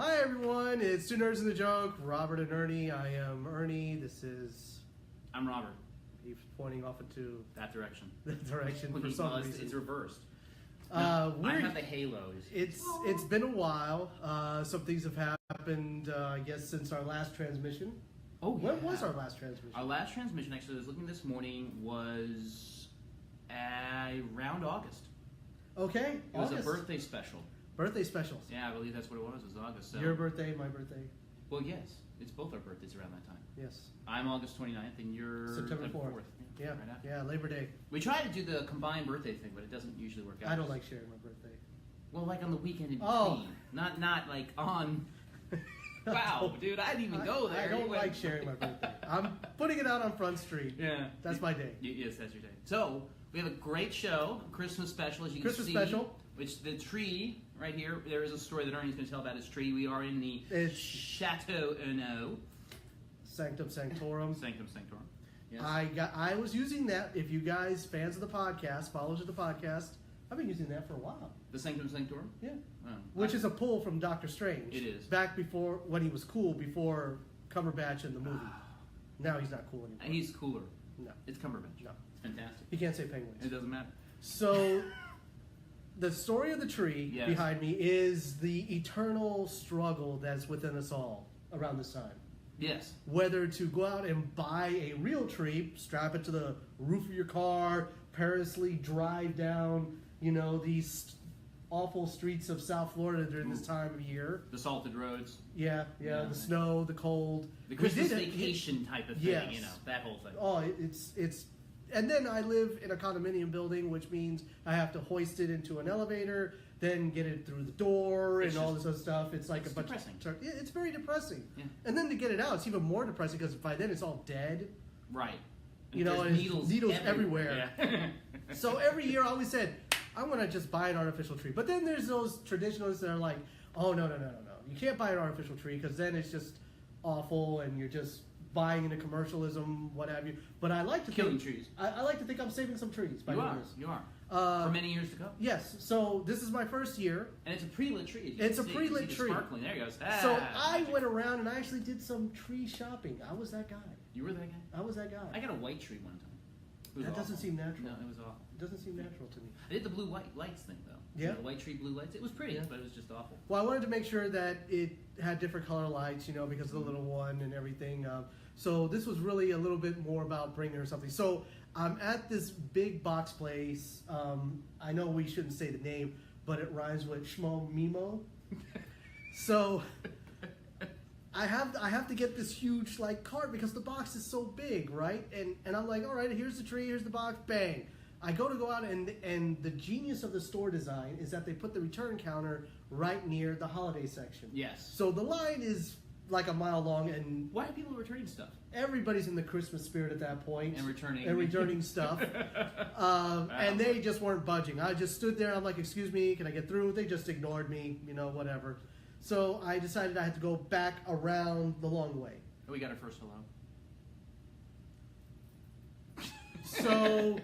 Hi everyone, it's Two Nerds and the Joke, Robert and Ernie. I am Ernie. I'm Robert. He's pointing off into That direction. that direction for some reason. It's reversed. I have the halos. It's been a while. Some things have happened, I guess, since our last transmission. Oh, yeah. When was our last transmission? Our last transmission, actually, I was looking this morning, was around August. Okay, It was August. a birthday special. Birthday specials. Yeah, I believe that's what it was. It was August. So. Your birthday, my birthday. Well, yes. It's both our birthdays around that time. Yes. I'm August 29th, and you're September 4th. Yeah, right after. yeah, Labor Day. We try to do the combined birthday thing, but it doesn't usually work out. I don't like sharing my birthday. Well, like on the weekend in between. Oh. Not like on... Wow, dude, I didn't even go there. I don't like sharing my birthday. I'm putting it out on Front Street. Yeah. That's my day. Yes, that's your day. So, we have a great show, a Christmas special, as you can see. Christmas special. Which the tree, right here, there is a story that Ernie's going to tell about his tree. We are in the Chateau Uno. Sanctum Sanctorum. Sanctum Sanctorum. Yes. I was using that. If you guys, fans of the podcast, followers of the podcast, I've been using that for a while. The Sanctum Sanctorum? Yeah. Oh, Which is a pull from Doctor Strange. It is. Back before, when he was cool, before Cumberbatch in the movie. Now he's not cool anymore. And he's cooler. No. It's Cumberbatch. No. It's fantastic. He can't say penguins. It doesn't matter. So, the story of the tree Yes. behind me is the eternal struggle that's within us all around this time. Yes. Whether to go out and buy a real tree, strap it to the roof of your car, perilously drive down, these awful streets of South Florida during this time of year. The salted roads. Yeah, the snow, the cold. The Christmas vacation type of thing, yes. that whole thing. Oh, it's... And then I live in a condominium building, which means I have to hoist it into an elevator, then get it through the door and all this other stuff. It's like a bunch depressing. Yeah, it's very depressing. Yeah. And then to get it out, it's even more depressing because by then it's all dead. Right. And there's needles everywhere. Yeah. So every year I always said, I want to just buy an artificial tree. But then there's those traditionalists that are like, oh, no. You can't buy an artificial tree because then it's just awful and you're just buying into commercialism, what have you. But I like to Killing trees. I like to think I'm saving some trees by doing this. You are. For many years to come. Yes. So this is my first year. And it's a pre-lit tree. It's a pre-lit tree. Sparkling. There you go. So I went around and I actually did some tree shopping. I was that guy. You were that guy? I was that guy. I got a white tree one time. That doesn't seem natural. No, it was awful. It doesn't seem natural to me. I did the blue-white lights thing, though. Yeah. The white tree, blue lights. It was pretty, but it was just awful. Well, I wanted to make sure that it had different color lights, because of the little one and everything. So this was really a little bit more about bringing her something. So I'm at this big box place. I know we shouldn't say the name, but it rhymes with Shmo Mimo. So I have to get this huge cart because the box is so big, right? And I'm like, all right, here's the tree, here's the box, bang. I go out and the genius of the store design is that they put the return counter right near the holiday section. Yes. So the line is like a mile long, and why are people returning stuff? Everybody's in the Christmas spirit at that point. And returning stuff. And they just weren't budging. I just stood there and I'm like, excuse me, can I get through? They just ignored me, whatever. So I decided I had to go back around the long way. Oh, we got our first hello. So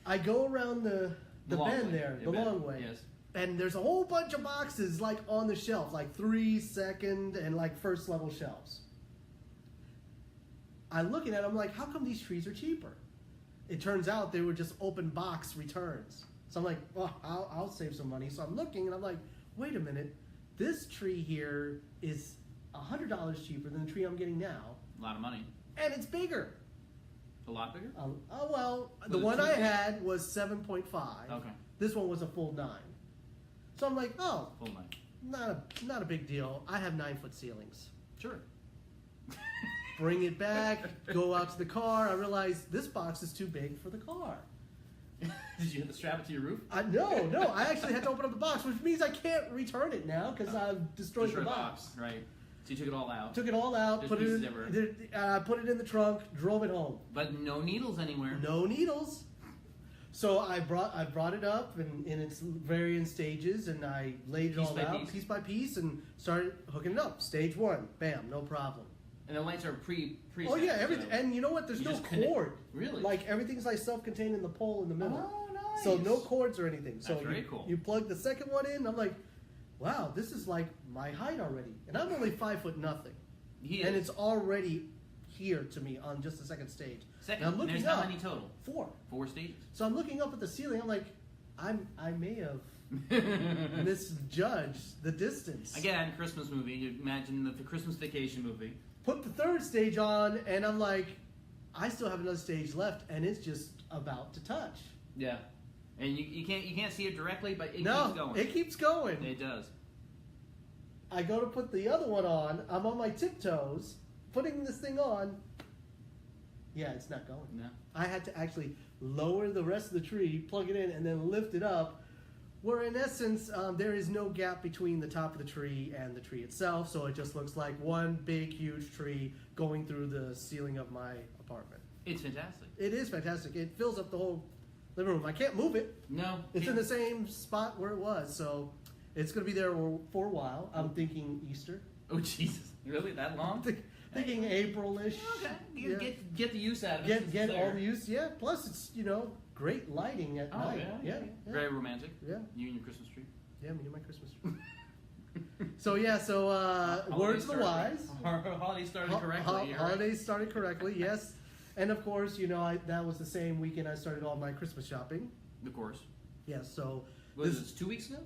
I go around the bend way. there, the long way. Yes. And there's a whole bunch of boxes on the shelf, 3 second and first level shelves. I'm looking at them like, how come these trees are cheaper? It turns out they were just open box returns. So I'm like, well, I'll save some money. So I'm looking and I'm like, wait a minute. This tree here is $100 cheaper than the tree I'm getting now. A lot of money. And it's bigger. A lot bigger? The one I had was 7.5. Okay. This one was a full 9. So I'm like, oh, full 9. Not a big deal. I have 9-foot ceilings. Sure. Bring it back, go out to the car. I realize this box is too big for the car. Did you have to strap it to your roof? No. I actually had to open up the box, which means I can't return it now because I've destroyed the box. Right. So you took it all out. Took it all out. Put it in the trunk. Drove it home. But no needles anywhere. No needles. So I brought it up in its varying stages, and I laid it all out piece by piece and started hooking it up. Stage 1, bam, no problem. And the lights are preset. Oh yeah, everything. So and you know what? There's no cord. Really? Everything's self-contained in the pole in the middle. Oh, nice. So no cords or anything. That's so very cool. You plug the second one in. I'm like, wow, this is like my height already, and I'm only 5 foot nothing, He and is. it's already here to me on just the second stage. Second. And I'm looking There's up. how many total? 4. 4 stages. So I'm looking up at the ceiling. I'm like, I may have misjudged the distance. Again, Christmas movie. You imagine the Christmas vacation movie. Put the 3rd stage on, and I'm like, I still have another stage left, and it's just about to touch. Yeah. And you can't see it directly, but it keeps No, going. it keeps going. It does. I go to put the other one on. I'm on my tiptoes, putting this thing on. Yeah, it's not going. No. I had to actually lower the rest of the tree, plug it in, and then lift it up. Where in essence, there is no gap between the top of the tree and the tree itself, so it just looks like one big, huge tree going through the ceiling of my apartment. It's fantastic. It is fantastic. It fills up the whole living room. I can't move it. No. It's in the same spot where it was, so it's going to be there for a while. I'm thinking Easter. Oh, Jesus. Really? That long? Thinking April-ish. Okay. Yeah. Get the use out of it. Get all the use. Yeah. Plus, it's great lighting at night. Yeah. Very romantic. Yeah. You and your Christmas tree. Yeah, me and my Christmas tree. So words of the wise. Holidays started correctly. Holidays started correctly. Yes. And of course, that was the same weekend I started all my Christmas shopping. Of course. Yeah. So Was this 2 weeks ago?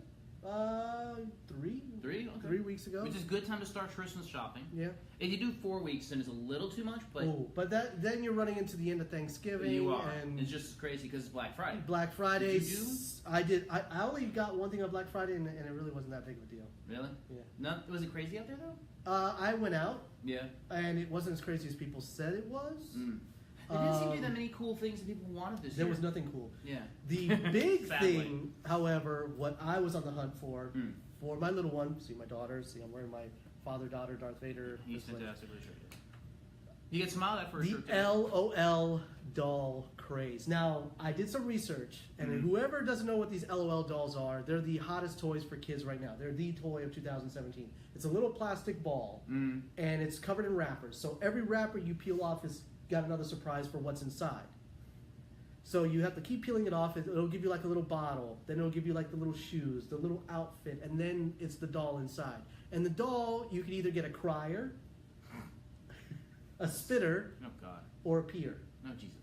3. 3? Okay. 3 weeks ago. Which is a good time to start Christmas shopping. Yeah. If you do 4 weeks, then it's a little too much, but But then you're running into the end of Thanksgiving. you are. And It's just crazy because it's Black Friday. Black Friday. Did you do? I did. I only got one thing on Black Friday, and it really wasn't that big of a deal. Really? Yeah. No, was it crazy out there though? I went out, Yeah. and it wasn't as crazy as people said it was. There didn't seem to be that many cool things that people wanted this There year. was nothing cool. Yeah. The big Sadly. thing, however, what I was on the hunt for my little one, see my daughter, see I'm wearing my father-daughter Darth Vader. He's bracelet. fantastically shirt. You get smiled at for a The shirt. too. LOL doll craze. Now, I did some research, and whoever doesn't know what these LOL dolls are, they're the hottest toys for kids right now. They're the toy of 2017. It's a little plastic ball, and it's covered in wrappers. So every wrapper you peel off has got another surprise for what's inside. So you have to keep peeling it off. It'll give you like a little bottle. Then it'll give you like the little shoes, the little outfit, and then it's the doll inside. And the doll, you can either get a crier, a spitter, Oh God. or a peer. No Jesus.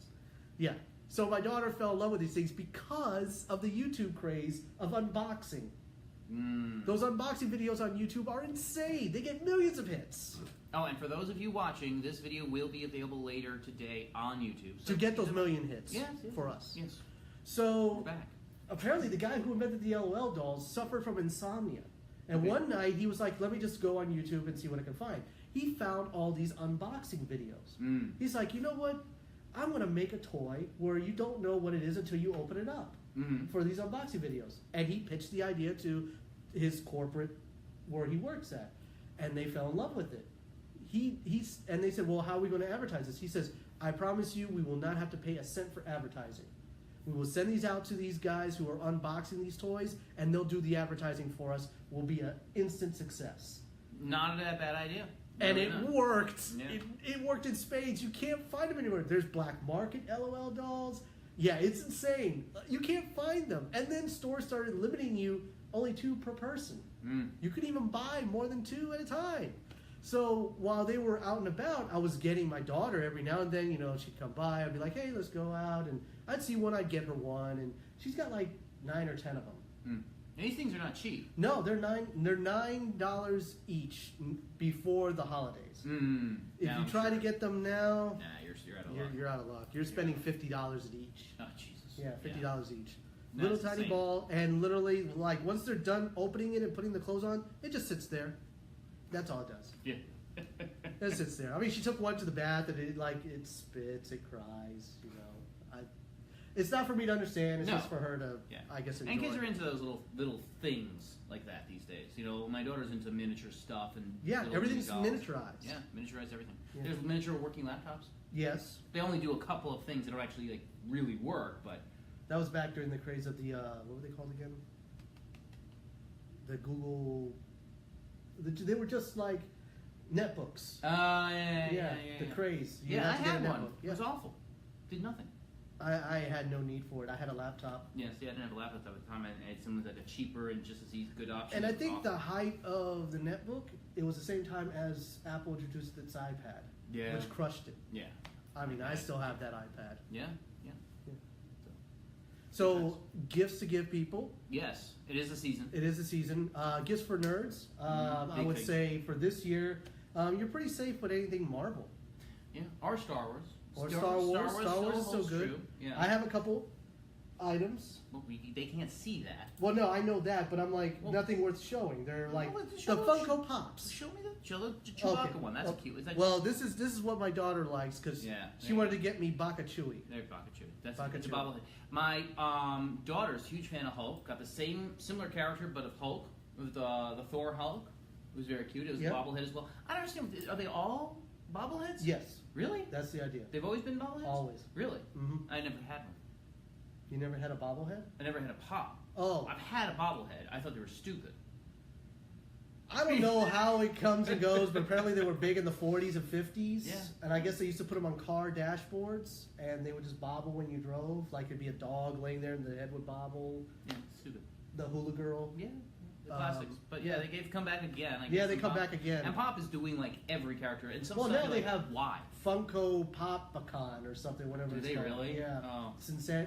Yeah. So my daughter fell in love with these things because of the YouTube craze of unboxing. Those unboxing videos on YouTube are insane. They get millions of hits. Oh, and for those of you watching, this video will be available later today on YouTube. So To get those million hits Yes, for us. Yes. So We're back. apparently the guy who invented the LOL dolls suffered from insomnia. And Okay. one night he was like, let me just go on YouTube and see what I can find. He found all these unboxing videos. He's like, you know what? I'm going to make a toy where you don't know what it is until you open it up for these unboxing videos. And he pitched the idea to his corporate where he works at. And they fell in love with it. And they said, well, how are we going to advertise this? He says, I promise you we will not have to pay a cent for advertising. We will send these out to these guys who are unboxing these toys, and they'll do the advertising for us. Will be an instant success. Not a bad idea. And Really it not. worked. Yeah. It worked in spades. You can't find them anywhere. There's black market LOL dolls. Yeah, it's insane. You can't find them. And then stores started limiting you only 2 per person. You couldn't even buy more than 2 at a time. So while they were out and about, I was getting my daughter every now and then. She'd come by. I'd be like, hey, let's go out. And I'd see one. I'd get her one. And she's got like 9 or 10 of them. And these things are not cheap. No, they're $9 each before the holidays. If Now you I'm try sure. to get them now, You're out of luck. you're out of luck. You're spending $50 at each. Oh Jesus. Yeah, $50 each. That's Little tiny insane. ball, and literally, like once they're done opening it and putting the clothes on, it just sits there. That's all it does. Yeah. It sits there. I mean, she took one to the bath, and it spits, it cries. It's not for me to understand. It's No. just for her to, Yeah. I guess, enjoy. And kids are into those little things like that these days. My daughter's into miniature stuff and Yeah, little everything's dolls. miniaturized. Yeah, miniaturized everything. Yeah. There's miniature working laptops. Yes. They only do a couple of things that don't actually really work, but That was back during the craze of the, what were they called again? The Google, they were just like netbooks. yeah. The craze. You Yeah, I had to get a had one. netbook. It was awful. Did nothing. I had no need for it. I had a laptop. Yeah, see, I didn't have a laptop at the time. I had something like a cheaper and just as easy, good option. And I think the height of the netbook, it was the same time as Apple introduced its iPad, Yeah. which crushed it. Yeah. I mean, I still have that iPad. Yeah. So, gifts to give people. Yes, it is the season. It is the season. Gifts for nerds. I would say for this year, you're pretty safe with anything Marvel. Yeah, or Star Wars. Or Star Wars. Star Wars is still good. True. Yeah. I have a couple items. Well, they can't see that. Well, no, I know that, but I'm like, Well, nothing worth showing. They're like well, the Funko Pops. Show me the Chewbacca one. That's cute. Is that Well, this is what my daughter likes because she wanted to get me Baka Chewy. There's Baka Chewy. That's Baka it's a Chewy. bobblehead. My daughter's a huge fan of Hulk. Got the similar character, but of Hulk with the Thor Hulk. It was very cute. It was a bobblehead as well. I don't understand. Are they all bobbleheads? Yes. Really? That's the idea. They've always been bobbleheads? Always. Really? Mm-hmm. I never had one. You never had a bobblehead? I never had a pop. Oh. I've had a bobblehead. I thought they were stupid. I don't know how it comes and goes, but apparently they were big in the 40s and 50s. Yeah. And I guess they used to put them on car dashboards, and they would just bobble when you drove. Like it'd be a dog laying there, and the head would bobble. Yeah, stupid. The hula girl. Yeah. The classics. But yeah, they've come back again. They come back again. And Pop is doing like every character. And some Well, stuff now you're they like, have why? Funko Pop-A-Con or something, whatever Do it's they called. really? Yeah. Oh.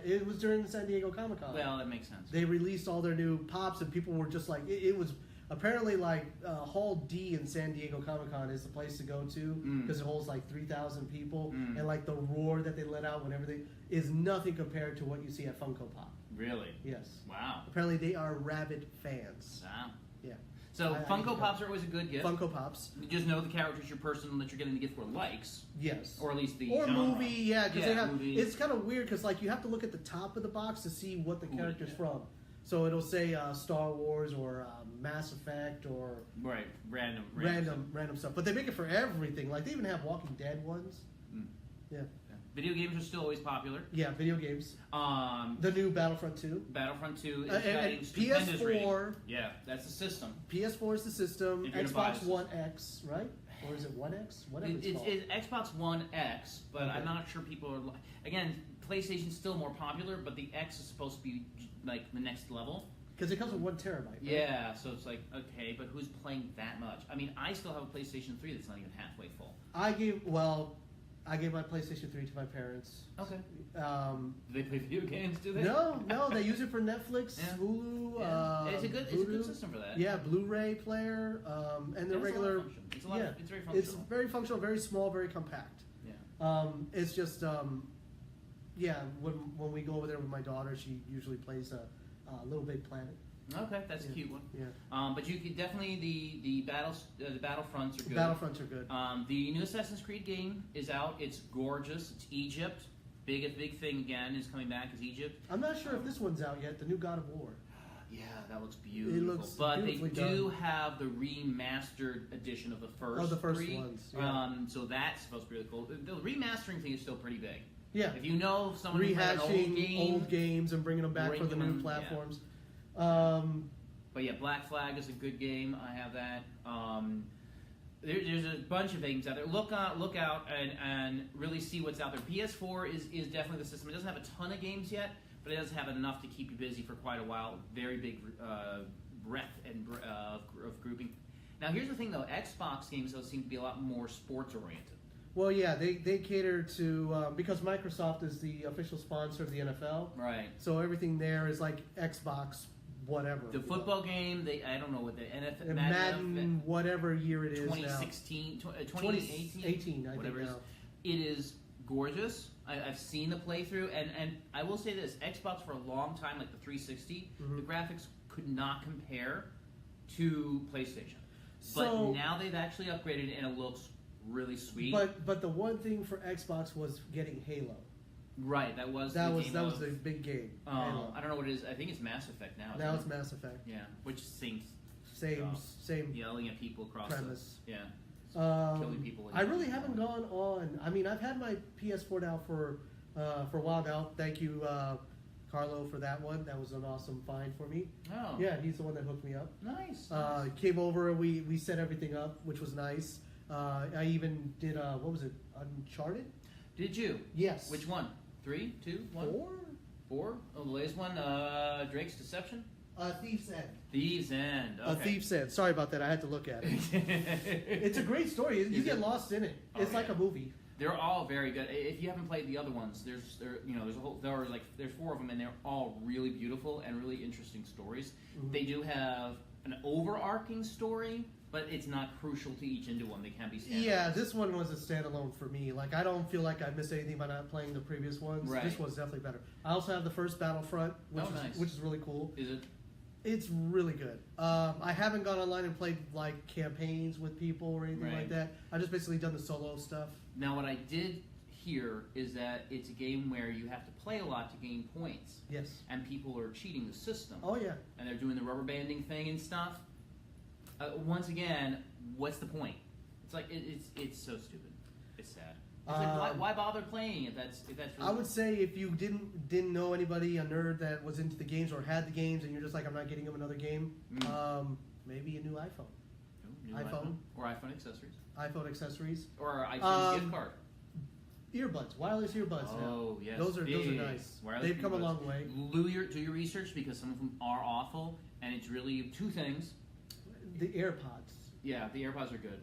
It was during the San Diego Comic-Con. Well, that makes sense. They released all their new Pops, and people were just like, it was apparently like Hall D in San Diego Comic-Con is the place to go to because it holds like 3,000 people, and like the roar that they let out whenever they is nothing compared to what you see at Funko Pop. Really? Yes. Wow. Apparently they are rabid fans. Wow. Yeah. So Funko Pops are always a good gift. Funko Pops. You just know the characters your person that you're getting the gift for likes. Yes. Or at least the or genre. movie, yeah, because they have. movies. It's kind of weird because like you have to look at the top of the box to see what the character's from. So it'll say Star Wars or Mass Effect or Right, random stuff. But they make it for everything. Like they even have Walking Dead ones. Yeah. Video games are still always popular. Yeah, video games. The new Battlefront 2. Battlefront 2 is And getting stupendous PS4. rating. Yeah, that's the system. PS4 is the system. If you're gonna buy Xbox the One X, right? Or is it One X? Whatever it's called. It's Xbox One X, but Okay. I'm not sure people are. Again, PlayStation's still more popular, but the X is supposed to be like the next level. Because it comes with 1 terabyte. Right? Yeah, so it's like, okay, but who's playing that much? I mean, I still have a PlayStation 3 that's not even halfway full. I gave my PlayStation 3 to my parents. Okay. Do they play video games, do they? No, they use it for Netflix, Yeah. Hulu. Yeah. It's a good Voodoo. system for that. Yeah, Blu-ray player, and the It's regular. a lot of function. It's very functional. It's very functional, very small, very compact. Yeah. It's just, when we go over there with my daughter, she usually plays a Little Big Planet. Okay, that's a cute one. Yeah. But you could definitely the Battlefronts are good. Battlefronts are good. The new Assassin's Creed game is out. It's gorgeous. It's Egypt. Big thing again is coming back is Egypt. I'm not sure if this one's out yet. The new God of War. Yeah, that looks beautiful. It looks but they beautifully do done. have the remastered edition of the first. Oh, the first three. ones. Yeah. So that's supposed to be really cool. The remastering thing is still pretty big. Yeah. If you know someone who played an Rehashing old game, games and bringing them back for the new platforms. But yeah, Black Flag is a good game. I have that. There's a bunch of things out there. Look out, and really see what's out there. PS4 is definitely the system. It doesn't have a ton of games yet, but it does have enough to keep you busy for quite a while. Very big breadth of grouping. Now here's the thing though, Xbox games though seem to be a lot more sports oriented. Well, yeah, they cater to because Microsoft is the official sponsor of the NFL. Right. So everything there is like Xbox, whatever. The football game, I don't know what the NFL Madden, whatever year it is 2016, now. 2018, 2018, I whatever think it is. now. It is gorgeous. I've seen the playthrough, and I will say this: Xbox for a long time, like the 360, the graphics could not compare to PlayStation. But now they've actually upgraded it, and it looks really sweet. But the one thing for Xbox was getting Halo. Right, that was the big game. I don't know what it is. I think it's Mass Effect now. Now it's Mass Effect. Yeah, which seems same yelling at people across premise. Killing people. I really haven't gone on. I mean, I've had my PS4 now for a while now. Thank you, Carlo, for that one. That was an awesome find for me. Oh, yeah, he's the one that hooked me up. Nice. Came over. We set everything up, which was nice. I even did what was it? Uncharted. Did you? Yes. Which one? 3, 2, 1? 4? 4? Oh, the latest one, Drake's Deception? Thief's End. Thieves' End. Okay. Thief's End. Sorry about that. I had to look at it. It's a great story. You get lost in it. It's like a movie. They're all very good. If you haven't played the other ones, there's 4 of them, and they're all really beautiful and really interesting stories. Mm-hmm. They do have an overarching story, but it's not crucial to each into one. They can be standalone. Yeah, this one was a standalone for me. Like, I don't feel like I missed anything by not playing the previous ones. Right. This one's definitely better. I also have the first Battlefront, which is really cool. Is it? It's really good. I haven't gone online and played like campaigns with people or anything like that. I've just basically done the solo stuff. Now, what I did hear is that it's a game where you have to play a lot to gain points. Yes. And people are cheating the system. Oh yeah. And they're doing the rubber banding thing and stuff. Once again, what's the point? It's like it's so stupid. It's sad. It's like, why bother playing if that's really I would say if you didn't know anybody, a nerd that was into the games or had the games, and you're just like, I'm not getting them another game. Maybe a new iPhone. New iPhone or iPhone accessories. iPhone accessories or iTunes gift card. Earbuds, wireless earbuds. Oh, now. yes. Those are nice. Wireless They've come earbuds. a long way. Do your research because some of them are awful, and it's really 2 things. The AirPods. Yeah, the AirPods are good.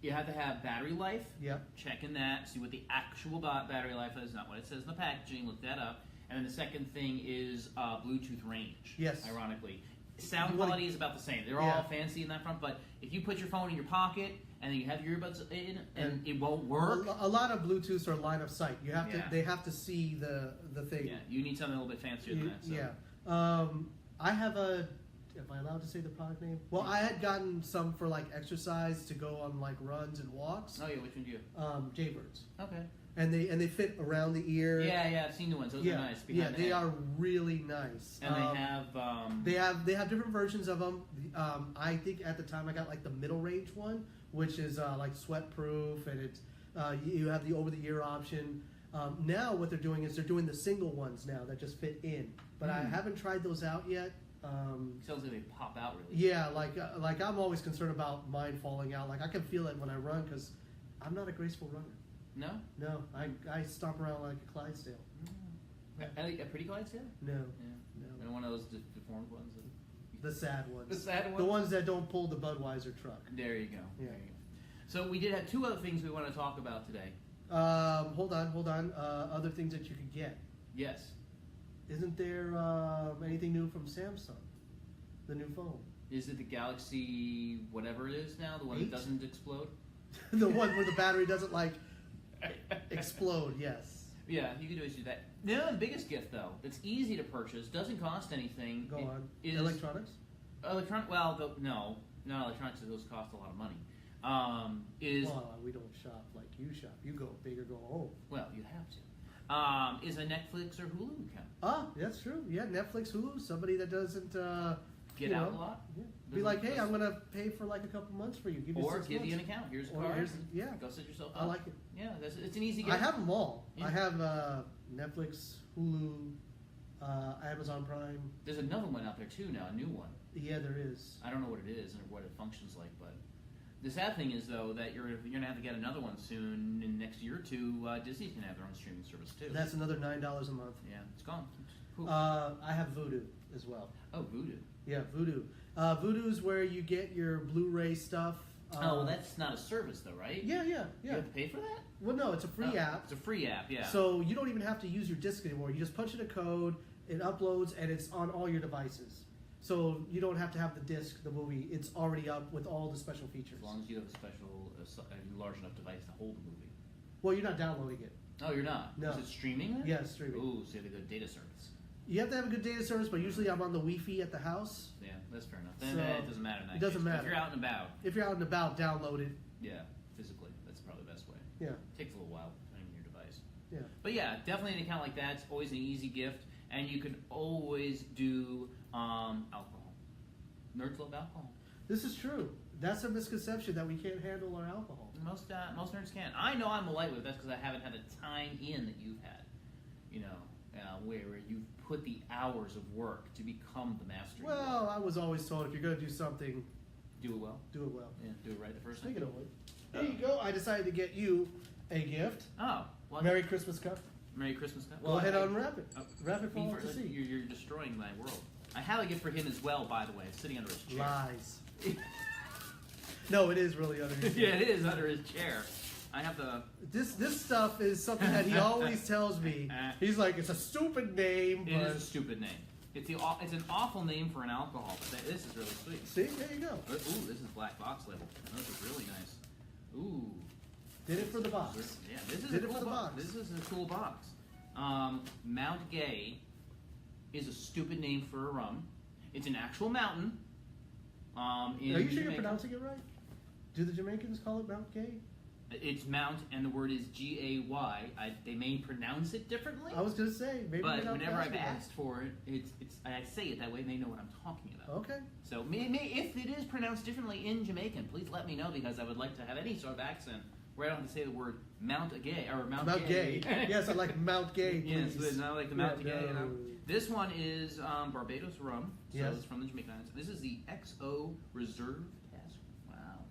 You have to have battery life. Yep. Check in that. See what the actual battery life is, not what it says in the packaging. Look that up. And then the second thing is Bluetooth range. Yes. Ironically. Sound quality is about the same. They're all fancy in that front, but if you put your phone in your pocket and then you have your earbuds in and it won't work. A lot of Bluetooths are line of sight. You have to. They have to see the thing. Yeah, you need something a little bit fancier than that. So. Yeah. I have a. Am I allowed to say the product name? Well, I had gotten some for like exercise to go on like runs and walks. Oh yeah, which one do you? Jaybirds. Okay. And they fit around the ear. Yeah, I've seen the ones. Those are nice. Yeah, they are really nice. And they have different versions of them. I think at the time I got like the middle range one, which is like sweat proof, and it's you have the over the ear option. Now what they're doing is they're doing the single ones now that just fit in, but I haven't tried those out yet. Sounds like they pop out really. Yeah, like I'm always concerned about mine falling out. Like I can feel it when I run because I'm not a graceful runner. No, I stomp around like a Clydesdale. A pretty Clydesdale? No. And one of those deformed ones. The sad ones. The sad ones. The ones that don't pull the Budweiser truck. There you go. Yeah. There you go. So we did have 2 other things we want to talk about today. Hold on. Other things that you could get. Yes. Isn't there anything new from Samsung? The new phone. Is it the Galaxy whatever it is now? The one 8? that doesn't explode? The one where the battery doesn't like explode, yes. Yeah, you could always do that. The biggest gift though, that's easy to purchase, doesn't cost anything. Go on. Is electronics? No, electronics. Those cost a lot of money. Well, we don't shop like you shop. You go big or go home. Well, you have to. Is a Netflix or Hulu account? Ah, that's true. Yeah, Netflix, Hulu. Somebody that doesn't get out a lot. Yeah. Be like, hey, I'm gonna pay for like a couple months for you. Give you 6 months. You an account. Here's a card. Go set yourself up. I like it. Yeah, it's an easy gift. I have them all. Yeah. I have Netflix, Hulu, Amazon Prime. There's another one out there too now, a new one. Yeah, there is. I don't know what it is or what it functions like, but the sad thing is though that you're gonna have to get another one soon. In the next year or 2, Disney's gonna have their own streaming service too. That's another $9 a month. Yeah, it's gone. Cool. I have Vudu as well. Oh, Vudu. Yeah, Vudu. Vudu is where you get your Blu-ray stuff. Well, that's not a service though, right? Yeah. You have to pay for that? Well, no, it's a free app. It's a free app, yeah. So you don't even have to use your disc anymore. You just punch in a code, it uploads, and it's on all your devices. So you don't have to have the disc, the movie. It's already up with all the special features. As long as you have a large enough device to hold the movie. Well, you're not downloading it. Oh, you're not? No. Is it streaming then? Yeah, it's streaming. Ooh, so you have a good data service. You have to have a good data service, but usually I'm on the Wi-Fi at the house. Yeah, that's fair enough. Then it doesn't matter. It doesn't matter. If you're out and about. If you're out and about, download it. Yeah, physically. That's probably the best way. Yeah. It takes a little while depending on your device. Yeah. But yeah, definitely an account like that. It's always an easy gift. And you can always do alcohol. Nerds love alcohol. This is true. That's a misconception that we can't handle our alcohol. Most nerds can. I know I'm a lightweight. That's because I haven't had the time in that you've had. You know, where you've put the hours of work to become the master. Well, I was always told if you're going to do something, do it well. Do it well. Yeah, do it right the first time. Speaking of which, there you go. I decided to get you a gift. Oh, what? Merry Christmas cup. Merry Christmas. Go ahead and unwrap it. Wrap it for all to see. You're destroying my world. I have a gift for him as well, by the way. It's sitting under his chair. Lies. No, it is really under his chair. Yeah, it is under his chair. I have the... This stuff is something that he always tells me. He's like, it's a stupid name. It is a stupid name. It's an awful name for an alcohol, but this is really sweet. See, there you go. Ooh, this is black box label. This is really nice. Ooh. Did it for the box. Yeah, this is a cool box. This is a cool box. Mount Gay is a stupid name for a rum. It's an actual mountain. Are you sure you're pronouncing it right? Do the Jamaicans call it Mount Gay? It's Mount, and the word is G-A-Y. They may pronounce it differently. I was going to say, maybe. But whenever I've asked for it, I say it that way. They know what I'm talking about. Okay. So, if it is pronounced differently in Jamaican, please let me know, because I would like to have any sort of accent where I don't have to say the word Mount Gay or Mount Gay. Yes, I like Mount Gay. Please. Yes, I like the Mount Gay. You know? This one is Barbados rum. So it's from the Jamaican Islands. This is the XO Reserve Cask. Wow,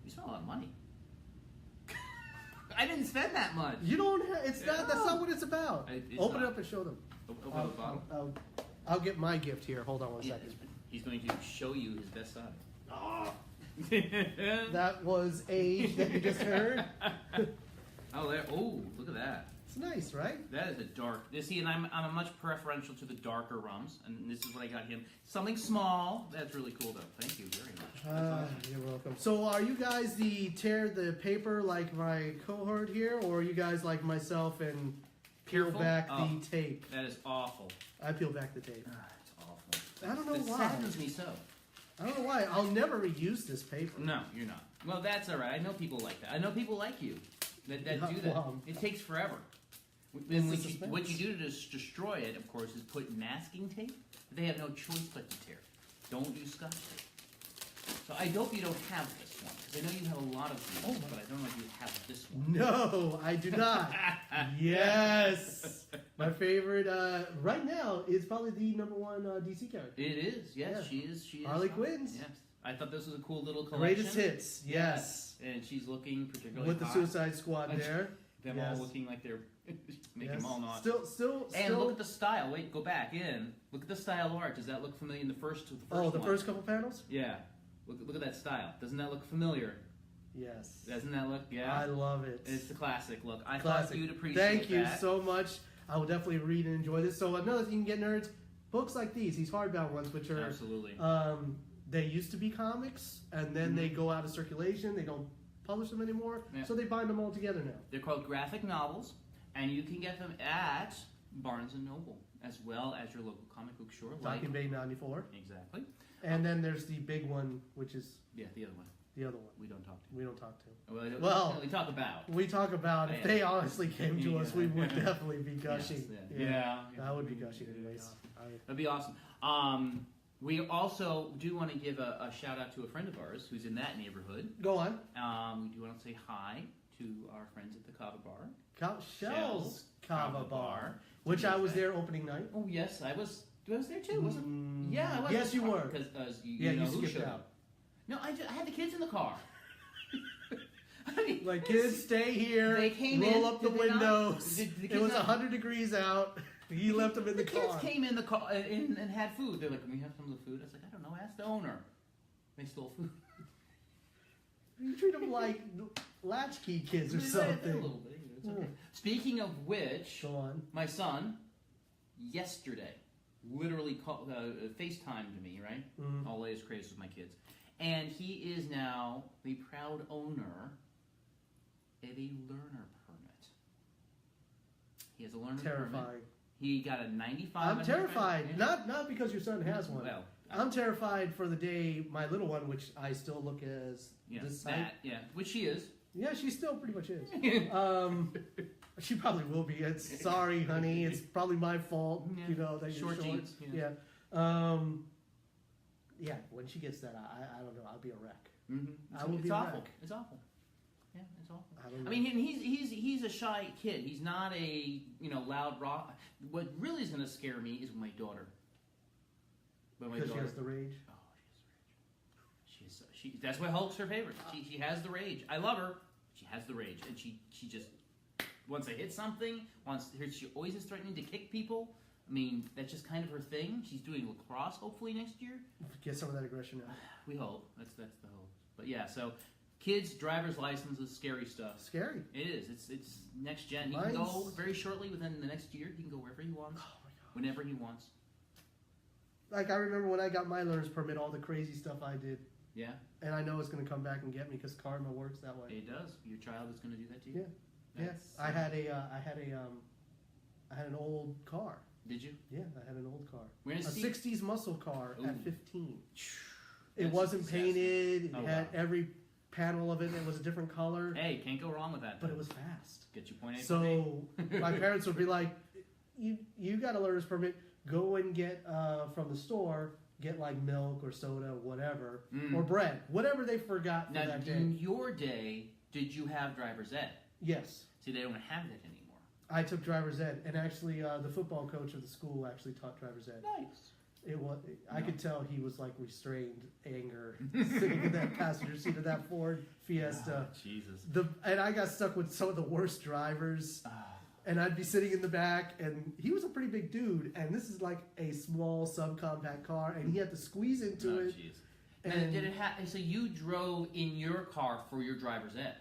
you spent a lot of money. I didn't spend that much. You don't have, it's not, that's not what it's about. Open it up and show them. Open the bottle. I'll get my gift here. Hold on one second. He's going to show you his best side. Oh. That was age that you just heard. Oh, look at that. It's nice, right? That is a dark. See, and I'm a much preferential to the darker rums, and this is what I got him. Something small. That's really cool, though. Thank you very much. Awesome. You're welcome. So, are you guys tear the paper like my cohort here, or are you guys like myself and peel back the tape? That is awful. I peel back the tape. It's awful. I don't know why. It saddens me so. I don't know why. I'll never reuse this paper. No, you're not. Well, that's all right. I know people like that. I know people like you that do that. It takes forever. And what you do to destroy it, of course, is put masking tape. They have no choice but to tear it. Don't do Scotch tape. So I hope you don't have this one, because I know you have a lot of these, but I don't know if you have this one. No, I do not. Yes. My favorite right now is probably the #1 DC character. It is, yes. Yeah. She is. Harley Quinn's. Yes. I thought this was a cool little collection. Greatest hits, yes. And she's looking particularly with hot. the Suicide Squad there. Them all looking like they're making them all not. Still. And look at the style. Wait, go back in. Look at the style art. Does that look familiar in the first first couple panels? Yeah. Look at that style. Doesn't that look familiar? Yes. Doesn't that look? Yeah. I love it. It's the classic look. I thought you'd appreciate that. Thank you so much. I will definitely read and enjoy this. So another thing you can get, nerds, books like these hardbound ones, which are absolutely. They used to be comics, and then they go out of circulation. They don't publish them anymore, so they bind them all together now. They're called graphic novels, and you can get them at Barnes & Noble, as well as your local comic book store. Docking Bay 94. Exactly. And then there's the big one, which is... Yeah, the other one. The other one. We don't talk to. We don't talk to. Well, we talk about. We talk about. If they honestly came to us, we would definitely be gushing. Yeah. I would be gushing anyways. That'd be awesome. We also do want to give a shout out to a friend of ours who's in that neighborhood. Go on. We do want to say hi to our friends at the Kava Bar. Shell's Kava Bar, which I was there opening night. Oh yes, I was there too, wasn't? Yeah, I was. Yes, you were. Because you know who showed out. up. No, I had the kids in the car. Like, kids, stay here. They came roll up the windows. It was 100 degrees out. He left them in the car. The kids came in the car and had food. They're like, "Can we have some of the food?" I was like, "I don't know. Ask the owner." They stole food. You treat them like latchkey kids or something. A little bit. It's okay. Speaking of which, go on. My son yesterday literally FaceTimed me, right? All latest craze with my kids. And he is now the proud owner of a learner permit. He has a learner permit. He got a 95. I'm terrified. Not because your son has one. Well, I'm terrified for the day my little one, which I still look as this side. Which she is. Yeah, she still pretty much is. She probably will be. Sorry, honey. It's probably my fault. Yeah. You know that you're short jeans. Yeah. Yeah. When she gets that, I don't know. I'll be a wreck. I will be a awful. wreck. It's awful. Yeah, it's awful. I mean, he's a shy kid. He's not a loud rock. What really is going to scare me is my daughter. Because she has the rage. Oh, she has the rage. That's why Hulk's her favorite. She has the rage. I love her. She has the rage, and she just wants to hit something. She always is threatening to kick people. I mean, that's just kind of her thing. She's doing lacrosse, hopefully, next year. Get some of that aggression out. We hope. That's the hope. But yeah, so kids' driver's licenses, scary stuff. Scary. It is. It's next gen. He can go very shortly within the next year. He can go wherever he wants, whenever he wants. Like, I remember when I got my learner's permit, all the crazy stuff I did. Yeah. And I know it's going to come back and get me because karma works that way. It does. Your child is going to do that to you. Yeah. Yes. I had an old car. Did you? Yeah, I had an old car. We're gonna see 60s muscle car at 15. It That's wasn't painted. It had wow. every panel of it. It was a different color. Hey, can't go wrong with that. But it was fast. Get you point A. So my parents would be like, "You got a learner's permit. Go and get from the store. Get like milk or soda, whatever, or bread, whatever they forgot now, for that day." In your day, did you have driver's ed? Yes. See, they don't have that anymore. I took driver's ed, and actually, the football coach of the school actually taught driver's ed. Nice. It was. I could tell he was like restrained anger sitting in that passenger seat of that Ford Fiesta. Oh, Jesus. And I got stuck with some of the worst drivers. And I'd be sitting in the back, and he was a pretty big dude, and this is like a small subcompact car, and he had to squeeze into it. Geez. And did it so you drove in your car for your driver's ed?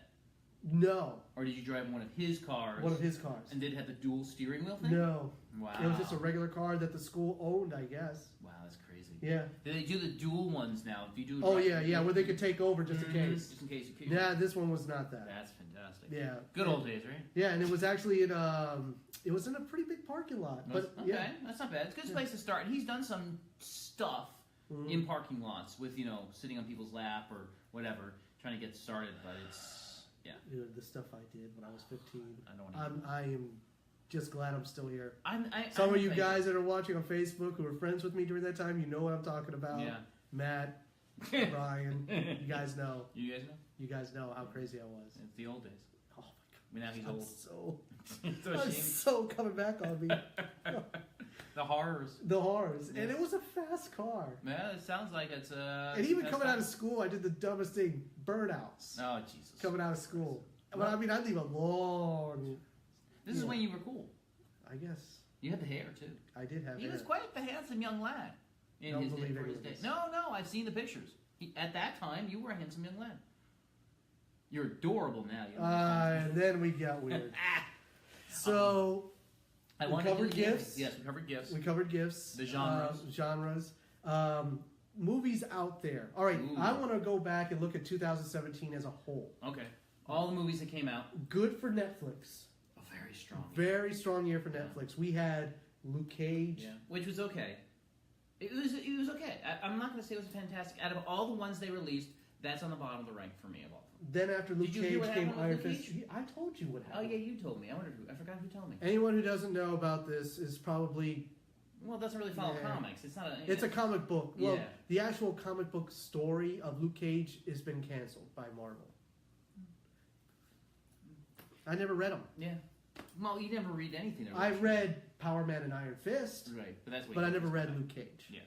No. Or did you drive in one of his cars? One of his cars. And did it have the dual steering wheel thing? No. Wow. It was just a regular car that the school owned, I guess. Wow, that's crazy. Yeah. Do they do the dual ones now? If you do. Oh yeah, where they could take over just in case. Just in case. Yeah, this one was not that. That's fantastic. Yeah. Good old days, right? Yeah, and it was actually in it was in a pretty big parking lot. But okay, yeah. That's not bad. It's a good place to start. And he's done some stuff in parking lots with sitting on people's lap or whatever, trying to get started. But it's The stuff I did when I was 15. I am just glad I'm still here. Some of you guys that are watching on Facebook who were friends with me during that time, you know what I'm talking about. Yeah. Matt, Brian, you guys know. You guys know? You guys know how crazy I was. It's the old days. Oh my God. Now he's old. It's so coming back on me. The horrors. The horrors. Yes. And it was a fast car. Yeah, it sounds like it's and even coming out of school, I did the dumbest thing. Burnouts. Oh, Jesus. Coming out of school. Well, I mean, I'd leave a long... This is when you were cool. I guess. You had the hair, too. I did have hair. He was quite the handsome young lad. Don't believe any of this. No, I've seen the pictures. At that time, you were a handsome young lad. You're adorable now. And then we got weird. So... we covered gifts. Yes, we covered gifts. We covered gifts. The genres. Genres. Movies out there. All right, I want to go back and look at 2017 as a whole. Okay. All the movies that came out. Good for Netflix. Oh, very strong. Very strong year for Netflix. We had Luke Cage. Yeah, which was okay. It was okay. I'm not going to say it was fantastic. Out of all the ones they released, that's on the bottom of the rank for me of all of them. Then after Luke Cage came Iron Fist. Cage? I told you what happened. Oh yeah, you told me. I forgot who told me. Anyone who doesn't know about this is probably... Well, it doesn't really follow comics. It's not a... It's a comic book. Well, yeah. The actual comic book story of Luke Cage has been canceled by Marvel. I never read them. Yeah. Well, you never read anything. I read Power Man and Iron Fist. Right, but that's what. But I never read Luke Cage. Yeah.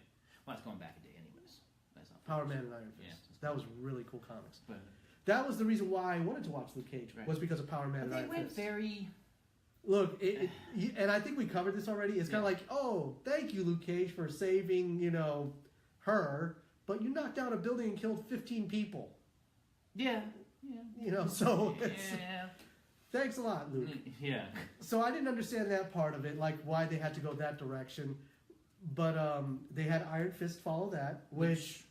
Well, it's going back a day, anyways. That's not Power Man and Iron Fist. Yeah. That was really cool comics. But that was the reason why I wanted to watch Luke Cage. Was because of Power Man and Iron Fist. They went very. Look, and I think we covered this already. It's kind of like, oh, thank you, Luke Cage, for saving her, but you knocked down a building and killed 15 people. Yeah. So thanks a lot, Luke. Yeah. So I didn't understand that part of it, like why they had to go that direction. But they had Iron Fist follow that, which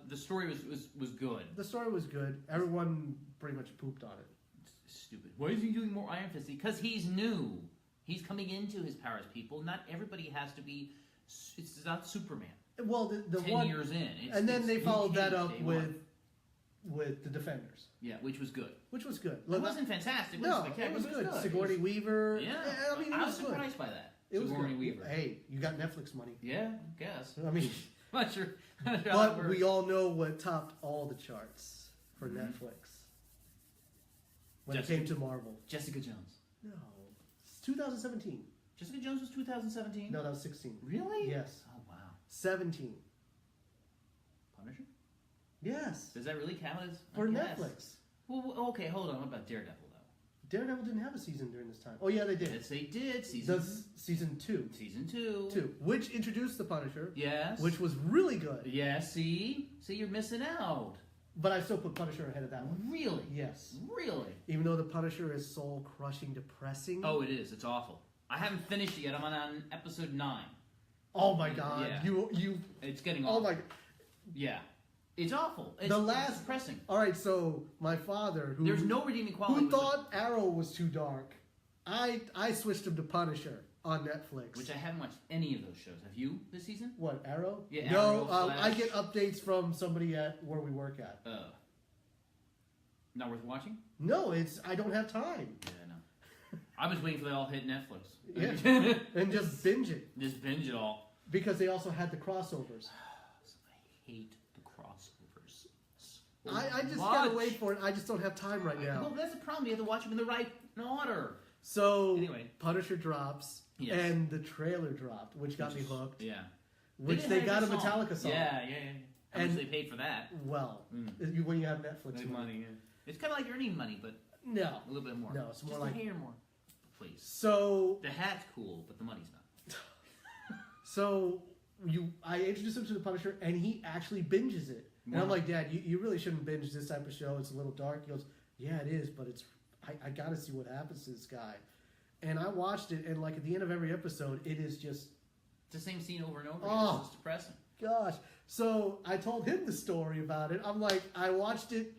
the story was good. The story was good. Everyone pretty much pooped on it. Stupid. Why is he doing more Iron Fist? Because he's new. He's coming into his powers, people. Not everybody has to be. It's not Superman. Well, the 10 years in, and then they followed that up with the Defenders. Yeah, which was good. Look, it wasn't fantastic. It was good. Sigourney Weaver. Yeah, I mean, I was surprised by that. It was Sigourney good. Weaver. Hey, you got Netflix money. Yeah, I guess. I mean, not sure. But we all know what topped all the charts for Netflix when it came to Marvel. Jessica Jones. No, it's 2017. Jessica Jones was 2017. No, that was 16. Really? Yes. Oh wow. 17. Punisher? Yes. Does that really count as for Netflix? Well, okay, hold on. What about Daredevil though? Daredevil didn't have a season during this time. Oh yeah, they did. Yes, they did. Season 2. Season 2. 2, which introduced the Punisher. Yes. Which was really good. Yeah. See, you're missing out. But I still put Punisher ahead of that one. Really? Yes. Really? Even though the Punisher is soul crushing, depressing. Oh, it is. It's awful. I haven't finished it yet. I'm on episode 9. Oh my God! Yeah. You. It's getting awful. Oh my God! Yeah. It's awful. It's depressing. All right, so my father, there's no redeeming quality. Who thought Arrow was too dark? I switched him to Punisher on Netflix. Which I haven't watched any of those shows. Have you this season? What, Arrow? Yeah. No, Arrow, I get updates from somebody at where we work at. Not worth watching? No, I don't have time. Yeah, no. I was waiting for they all hit Netflix. Yeah, and just binge it. Just binge it all. Because they also had the crossovers. I hate the crossovers. I just gotta wait for it. I just don't have time right now. Well, that's the problem. You have to watch them in the right order. So, anyway. Punisher drops, yes. and the trailer dropped, which got me hooked. Yeah. Which they got a Metallica song. Yeah. How much they paid for that? Well, when you have Netflix money. Yeah. It's kind of like earning money, but no, a little bit more. No, it's more just like a hair more, please. So the hat's cool, but the money's not. So I introduced him to the Punisher, and he actually binges it. And I'm like, Dad, you really shouldn't binge this type of show. It's a little dark. He goes, Yeah, it is, but I got to see what happens to this guy. And I watched it, and like at the end of every episode, it is just it's the same scene over and over. Oh, it's just depressing. Gosh. So I told him the story about it. I'm like, I watched it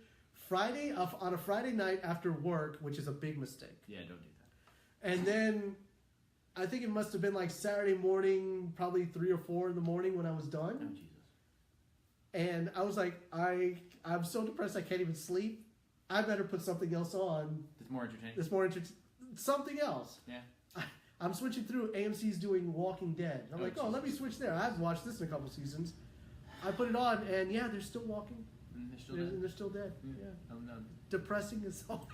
on a Friday night after work, which is a big mistake. Yeah, don't do that. And then I think it must have been like Saturday morning, probably 3 or 4 in the morning when I was done. Oh, Jesus. And I was like, I'm so depressed I can't even sleep. I better put something else on. It's more entertaining. Something else. Yeah. I'm switching through. AMC's doing Walking Dead. I'm like, Jesus. let me switch there. I've watched this in a couple seasons. I put it on, and yeah, they're still walking. And they're still dead. They're still dead. Yeah. Oh, no. Depressing as all.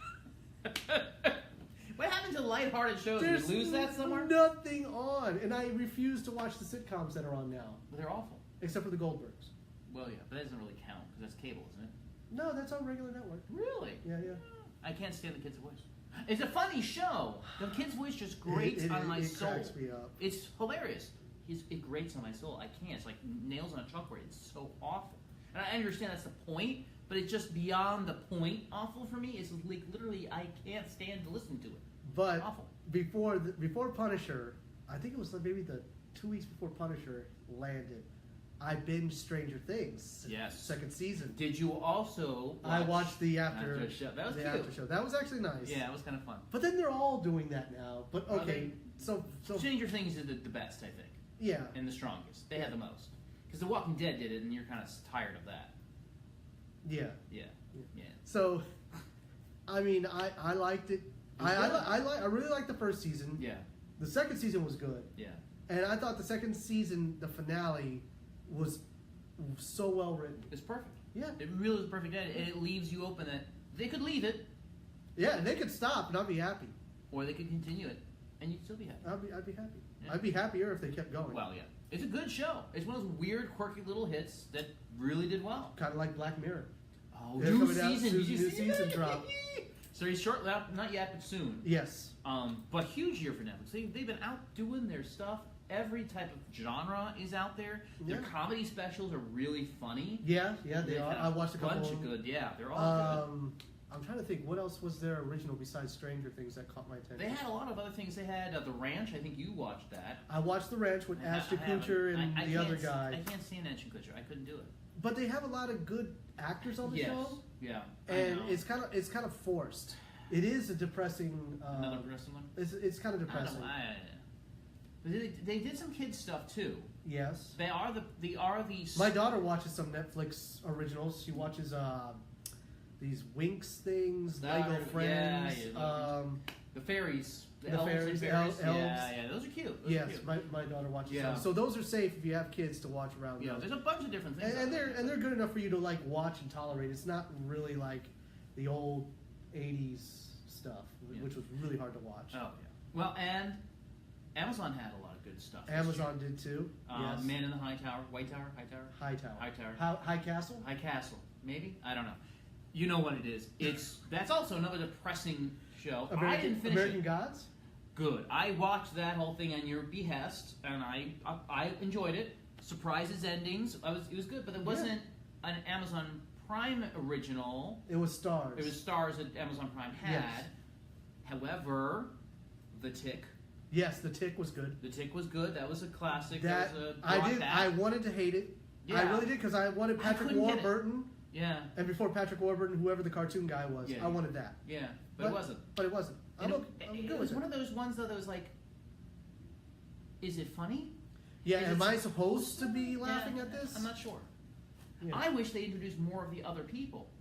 What happened to lighthearted shows? Did we lose that somewhere? Nothing on. And I refuse to watch the sitcoms that are on now. But they're awful. Except for the Goldbergs. Well, yeah, but that doesn't really count, because that's cable, isn't it? No, that's on regular network. Really? Yeah. I can't stand the kid's voice. It's a funny show. The kid's voice just grates on my soul. It cracks me up. It's hilarious. It grates on my soul. I can't. It's like nails on a chalkboard. It's so awful. And I understand that's the point, but it's just beyond the point awful for me. It's like literally I can't stand to listen to it. But awful. Before Punisher, I think it was maybe the 2 weeks before Punisher landed, I binged Stranger Things. Yes. Second season. Did you also watch I watched the after show? That was the cute. after show. That was actually nice. Yeah, it was kind of fun. But then they're all doing that now. But okay, so Stranger Things is the best, I think. Yeah. And the strongest. They had the most. Because The Walking Dead did it, and you're kind of tired of that. Yeah. Yeah. So, I mean, I liked it. I really liked the first season. Yeah. The second season was good. Yeah. And I thought the second season, the finale, was so well written. It's perfect. Yeah. It really is perfect, and it leaves you open that they could leave it. Yeah, and they could stop, and I'd be happy. Or they could continue it, and you'd still be happy. I'd be happy. Yeah. I'd be happier if they kept going. Well, yeah. It's a good show. It's one of those weird, quirky little hits that really did well. Kind of like Black Mirror. Oh, new season. Did you new see season that? drop. So he's short, not yet, but soon. Yes. But huge year for Netflix. They've been out doing their stuff. Every type of genre is out there. Yeah. Their comedy specials are really funny. Yeah, they are. I watched a couple. Bunch of good. Yeah, they're all good. I'm trying to think, what else was there original besides Stranger Things that caught my attention? They had a lot of other things. They had The Ranch. I think you watched that. I watched The Ranch with Ashton Kutcher and the other guy. I can't stand Ashton Kutcher. I couldn't do it. But they have a lot of good actors on the show. Yeah. And it's kind of forced. It is a depressing. Another depressing one. It's kind of depressing. But they did some kids stuff too. Yes. They are the. My daughter watches some Netflix originals. She watches these Winx things, Lego Friends. The fairies. The fairies, elves. Yeah, those are cute. Yes, my daughter watches some. So those are safe if you have kids to watch around. Yeah, there's a bunch of different things. And they're good enough for you to like watch and tolerate. It's not really like the old 80s stuff, which was really hard to watch. Oh yeah. Well, and Amazon had a lot of good stuff. Amazon did too. Yes. Man in the High Tower, White Tower, High Tower, High Tower, High Tower, High Castle, High Castle, maybe I don't know. You know what it is. That's also another depressing show. I didn't finish American it. Gods? Good. I watched that whole thing on your behest, and I enjoyed it. Surprises, endings. It was good, but it wasn't an Amazon Prime original. It was Stars. It was Stars that Amazon Prime had. Yes. However, The Tick. Yes, The Tick was good. The Tick was good. That was a classic. I wanted to hate it. Yeah. I really did because I wanted Patrick Warburton. Yeah. And before Patrick Warburton, whoever the cartoon guy was, I wanted that. Yeah, but it wasn't. But it wasn't. I'm good it was one of those ones though that was like, is it funny? Yeah, am I supposed to be laughing at this? I'm not sure. Yeah. I wish they introduced more of the other people.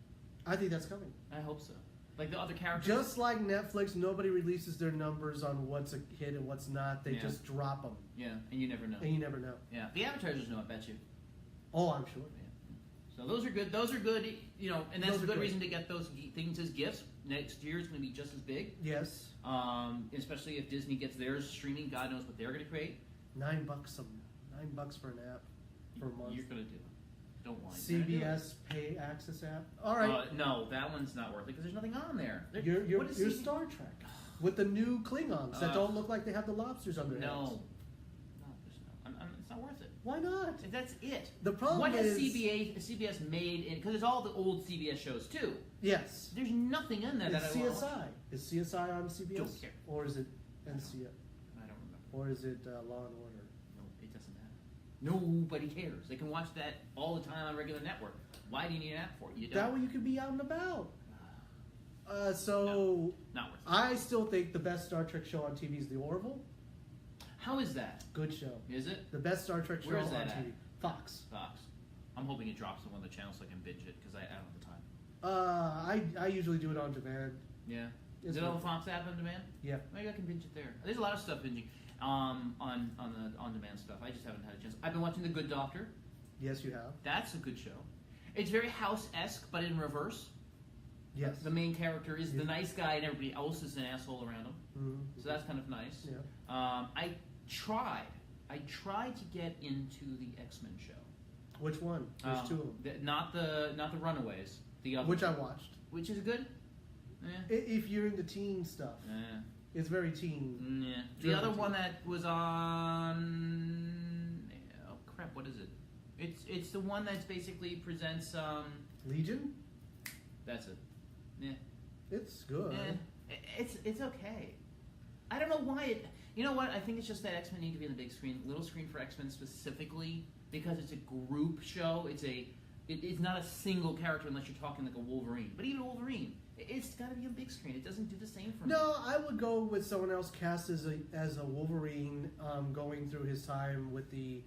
I think that's coming. I hope so. Like the other characters. Just like Netflix, nobody releases their numbers on what's a hit and what's not. They just drop them. Yeah, and you never know. Yeah. The advertisers know, I bet you. Oh, I'm sure. Yeah. So those are good. Those are good. You know, and that's a good reason to get those things as gifts. Next year it's going to be just as big. Yes. Especially if Disney gets theirs streaming. God knows what they're going to create. $9 for an app for a month. You're going to do it. Don't whine. CBS Pay Access app. All right. No, that one's not worth it because there's nothing on there. You're Star Trek with the new Klingons that don't look like they have the lobsters on their heads. No, it's not worth it. Why not? That's it. The problem what is... has CBS made in... Because it's all the old CBS shows, too. Yes. There's nothing in there that I want. CSI. Is CSI on CBS? Don't care. Or is it NCO? I don't remember. Or is it Law and Order? No, it doesn't matter. Nobody cares. They can watch that all the time on a regular network. Why do you need an app for it? You don't. That way you can be out and about. No, not worth it. I still think the best Star Trek show on TV is The Orville. How is that? Good show. Is it? The best Star Trek show Where is on that TV. at? Fox. I'm hoping it drops on one of the channels so I can binge it because I don't have the time. I usually do it on demand. Yeah. Is it on the Fox app on demand? Yeah. Maybe I can binge it there. There's a lot of stuff binging on the on-demand stuff. I just haven't had a chance. I've been watching The Good Doctor. Yes, you have. That's a good show. It's very House-esque, but in reverse. Yes. The main character is the nice guy, and everybody else is an asshole around him. Mm-hmm. So that's kind of nice. Yeah. I tried to get into the X-Men show. Which one? There's two of them. Not the Runaways. The other Which one. I watched. Which is good. If you're into teen stuff, it's very teen. Yeah. The other one that was on. Oh crap! What is it? It's the one that's basically presents. Legion. That's it. Yeah. It's good. It's okay. I don't know why it. You know what? I think it's just that X-Men need to be on the big screen, little screen for X-Men specifically, because it's a group show. It's not a single character unless you're talking like a Wolverine. But even Wolverine, it's got to be on big screen. It doesn't do the same for me. No, I would go with someone else cast as a Wolverine, going through his time with the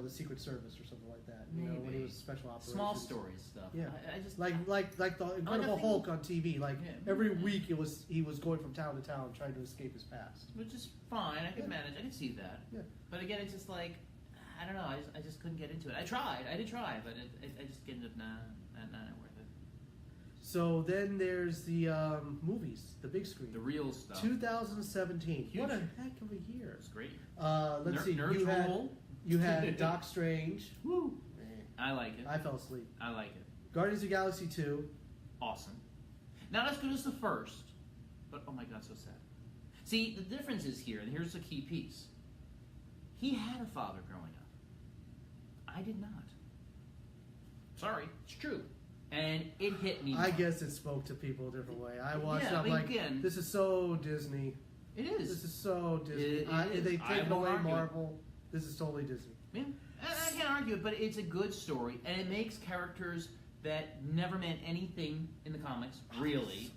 Secret Service or something like that. You know, when he was special operations. Small stories stuff. Yeah, I just like the Incredible Hulk on TV. Like every week, he was going from town to town trying to escape his past. Which is fine. I could manage. I could see that. Yeah. But again, it's just like I don't know. I just couldn't get into it. I did try, but I just ended up not worth it. So then there's the movies, the big screen, the real stuff. 2017. Huge. What a heck of a year! It's great. Let's see. You had Doc Strange. Woo! I like it. I fell asleep. I like it. Guardians of the Galaxy 2. Awesome. Not as good as the first, but oh my god, so sad. See, the difference is here, and here's the key piece. He had a father growing up. I did not. Sorry, it's true. And it hit me. I guess it spoke to people a different way. I watched it, I'm like, again, this is so Disney. It is. This is so Disney. They take away Marvel. This is totally Disney. Yeah. I can't argue it, but it's a good story, and it makes characters that never meant anything in the comics, really.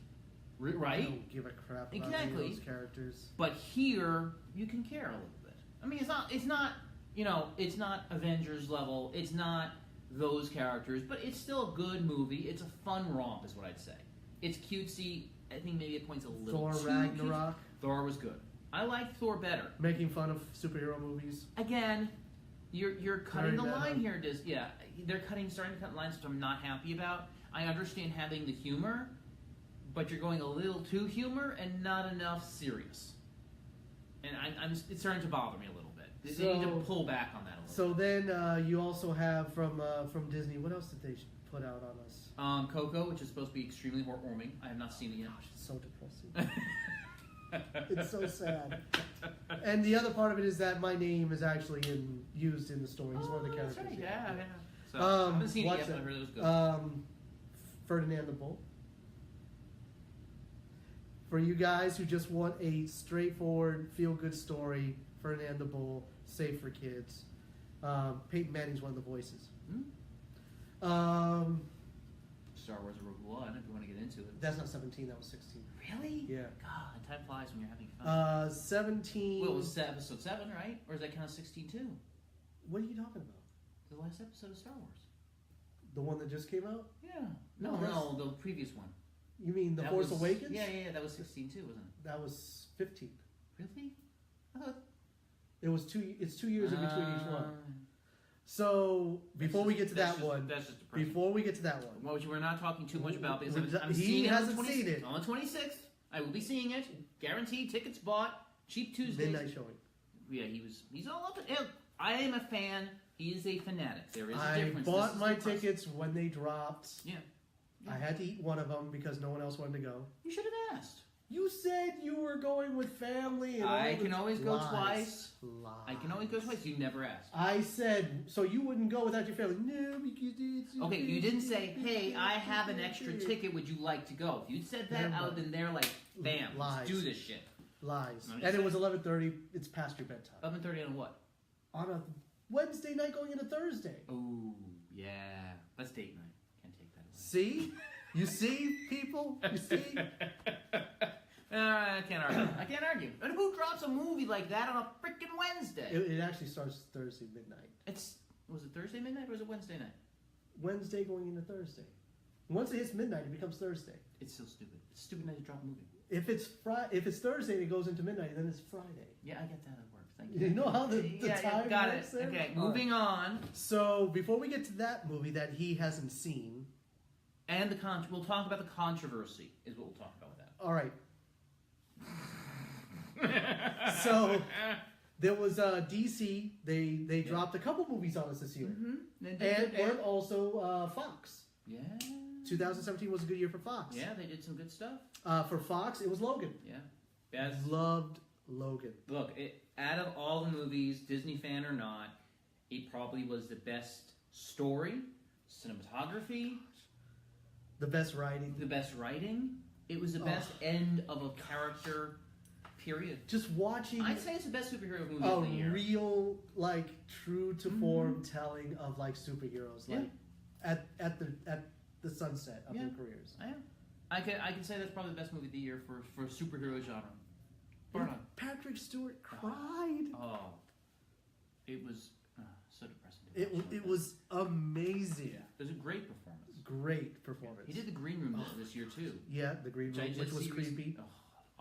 Right? I don't give a crap about any of those characters. But here, you can care a little bit. I mean, it's not Avengers level. It's not those characters, but it's still a good movie. It's a fun romp, is what I'd say. It's cutesy. I think maybe it points a little Thor too Ragnarok. Cute. Thor was good. I liked Thor better. Making fun of superhero movies. Again, you're cutting the line here. They're starting to cut lines, which I'm not happy about. I understand having the humor, but you're going a little too humor and not enough serious. And it's starting to bother me a little bit. They need to pull back on that a little. So then you also have from Disney. What else did they put out on us? Coco, which is supposed to be extremely heartwarming. I have not seen it yet. Gosh, it's so depressing. It's so sad. And the other part of it is that my name is actually used in the story. He's one of the characters. That's right. Yeah. So, I haven't seen it yet, but I heard it was good. Ferdinand the Bull. For you guys who just want a straightforward, feel-good story, Ferdinand the Bull, safe for kids. Peyton Manning's one of the voices. Star Wars Rogue One, if you want to get into it. That's not 17, that was 16. Really? Yeah. God, time flies when you're having fun. 17... Well, it was episode 7, right? Or is that kind of 16 too? What are you talking about? The last episode of Star Wars. The one that just came out? Yeah. No, the previous one. You mean The Force Awakens? Yeah, that was 16 too, wasn't it? That was 15. Really? It's 2 years in between each one. So before we get to that one, which we're not talking too much about because he hasn't seen it on the 26th. I will be seeing it, guaranteed. Tickets bought, cheap Tuesdays. Midnight showing. Yeah, he's all up it. I am a fan. He is a fanatic. There is a difference. I bought my tickets when they dropped. Yeah. I had to eat one of them because no one else wanted to go. You should have asked. You said you were going with family. And I can always go twice. Lies. I can always go twice. You never asked. I said, so you wouldn't go without your family? No, because it's... Okay, you didn't say, hey, I have an extra ticket. Would you like to go? If you'd said that, I would have been there like, bam, let's do this shit. Lies. And it was 11:30. It's past your bedtime. 11:30 on what? On a Wednesday night going into Thursday. Oh, yeah. That's date night. Can't take that away. See? You see, people? You see? I can't argue. And who drops a movie like that on a freaking Wednesday? It actually starts Thursday midnight. Was it Thursday midnight or was it Wednesday night? Wednesday going into Thursday. Once it hits midnight, it becomes Thursday. It's so stupid. It's a stupid night to drop a movie. If it's Thursday and it goes into midnight, then it's Friday. Yeah, I get that. It works. Thank you. You know how the time got works it. there? Okay, moving on. So before we get to that movie that he hasn't seen, and we'll talk about the controversy. Is what we'll talk about with that. All right. So there was DC. They dropped a couple movies on us this year, and also Fox. Yeah. 2017 was a good year for Fox. Yeah, they did some good stuff. For Fox, it was Logan. Yeah. Loved Logan. Look, out of all the movies, Disney fan or not, it probably was the best story, cinematography, the best writing. It was the best end of a character. Period. Just watching. I'd say it's the best superhero movie of the year. A real, like, true to form telling of like superheroes, like at the sunset of their careers. I can say that's probably the best movie of the year for superhero genre. Patrick Stewart cried. Oh, it was so depressing. It was amazing. Yeah. It was a great performance. Great performance. He did the Green Room this year too. Yeah, the Green Room, which was creepy.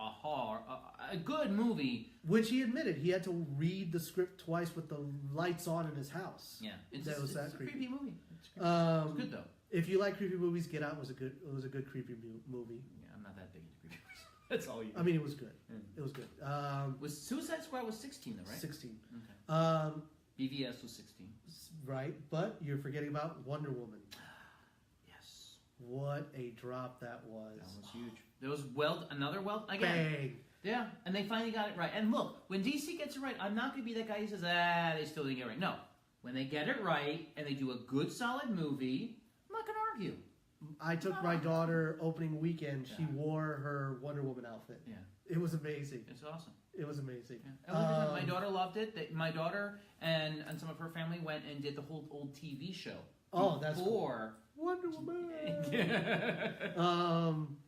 A good movie. Which he admitted he had to read the script twice with the lights on in his house. Yeah, it's a creepy movie. It was good though. If you like creepy movies, Get Out was a good creepy movie. Yeah, I'm not that big into creepy movies. That's all you. I mean, it was good. It was good. Was Suicide Squad was 16 though, right? 16. Okay. BVS was 16. Right, but you're forgetting about Wonder Woman. Yes. What a drop that was. That was huge. There was another again. Bang. Yeah, and they finally got it right. And look, when DC gets it right, I'm not going to be that guy who says, they still didn't get it right. No. When they get it right and they do a good, solid movie, I'm not going to argue. I took my daughter opening weekend. She wore her Wonder Woman outfit. Yeah. It was amazing. It's awesome. It was amazing. Yeah. My daughter loved it. My daughter and some of her family went and did the whole old TV show. Oh, that's cool. Wonder Woman.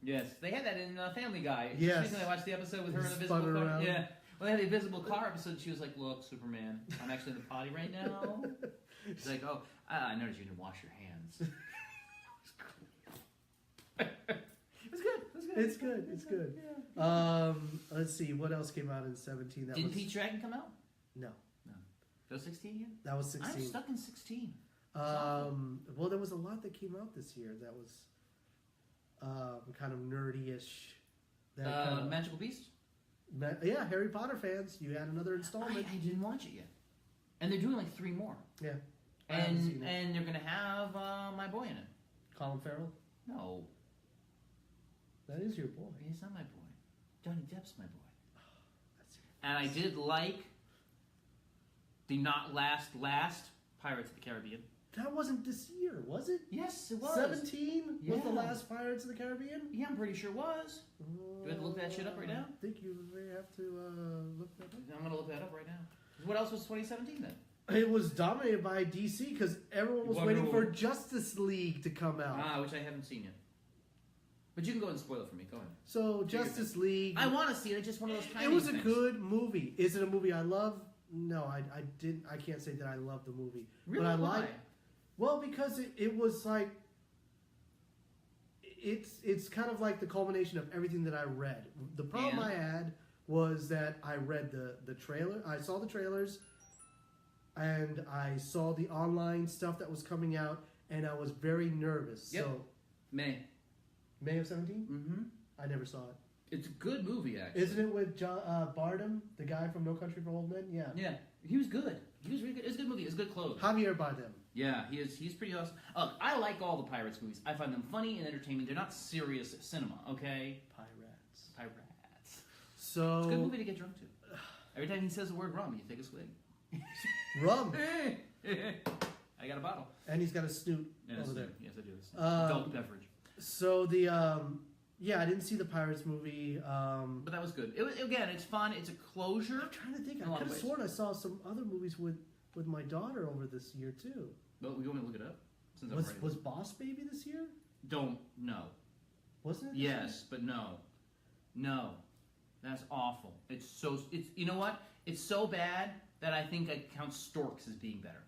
Yes, they had that in Family Guy. Yes. Recently I watched the episode with her in the invisible car. Around. Yeah. Well, they had the invisible car episode. She was like, "Look, Superman, I'm actually in the potty right now." She's like, "Oh, I noticed you didn't wash your hands." It's good. Yeah. Let's see what else came out in 17. Didn't Pete's Dragon come out? No. That was 16 again? That was 16. I'm stuck in 16. Well, there was a lot that came out this year that was kind of nerdy-ish. Magical Beast? Yeah, Harry Potter fans, you had another installment. I didn't watch it yet. And they're doing like 3 more. Yeah. And they're going to have my boy in it. Colin Farrell? No. That is your boy. He's not my boy. Johnny Depp's my boy. That's And I did like the not last Pirates of the Caribbean. That wasn't this year, was it? Yes, it was. 17 was the Yeah. last Pirates of the Caribbean? Yeah, I'm pretty sure it was. Do I have to look that shit up right now? I think you may have to look that up. I'm going to look that up right now. What else was 2017 then? It was dominated by DC because everyone was Wonder waiting for Woman. Justice League to come out. Which I haven't seen yet. But you can go ahead and spoil it for me. Go ahead. So Justice League. I want to see it. It's just one of those tiny It was a things. good movie. Is it a movie I love? No, I didn't. I can't say that I love the movie. Really? But I Why? like. Well, because it was like. It's kind of like the culmination of everything that I read. The problem And? I had was that I read the trailer. I saw the trailers, and I saw the online stuff that was coming out, and I was very nervous. Yep. So May of 17. Mm-hmm. I never saw it. It's a good movie, actually. Isn't it with Bardem, the guy from No Country for Old Men? Yeah. Yeah. He was good. He was really good. It's a good movie. It's good clothes. Javier Bardem. Yeah, he's pretty awesome. Look, I like all the Pirates movies. I find them funny and entertaining. They're not serious cinema, okay? Pirates. So It's a good movie to get drunk to. Every time he says the word rum, you take a swig. rum, I got a bottle. and he's got a snoot And over there. Yes, I do. It's adult beverage. So the I didn't see the Pirates movie. But that was good. Again, it's fun. It's a closure. I'm trying to think. In a I lot could of have ways. sworn I saw some other movies with my daughter over this year too. Well, we want me to look it up? Since I'm ready. Was Boss Baby this year? Don't know. Wasn't it? This Yes, but no. No. That's awful. It's you know what? It's so bad that I think I count Storks as being better. year?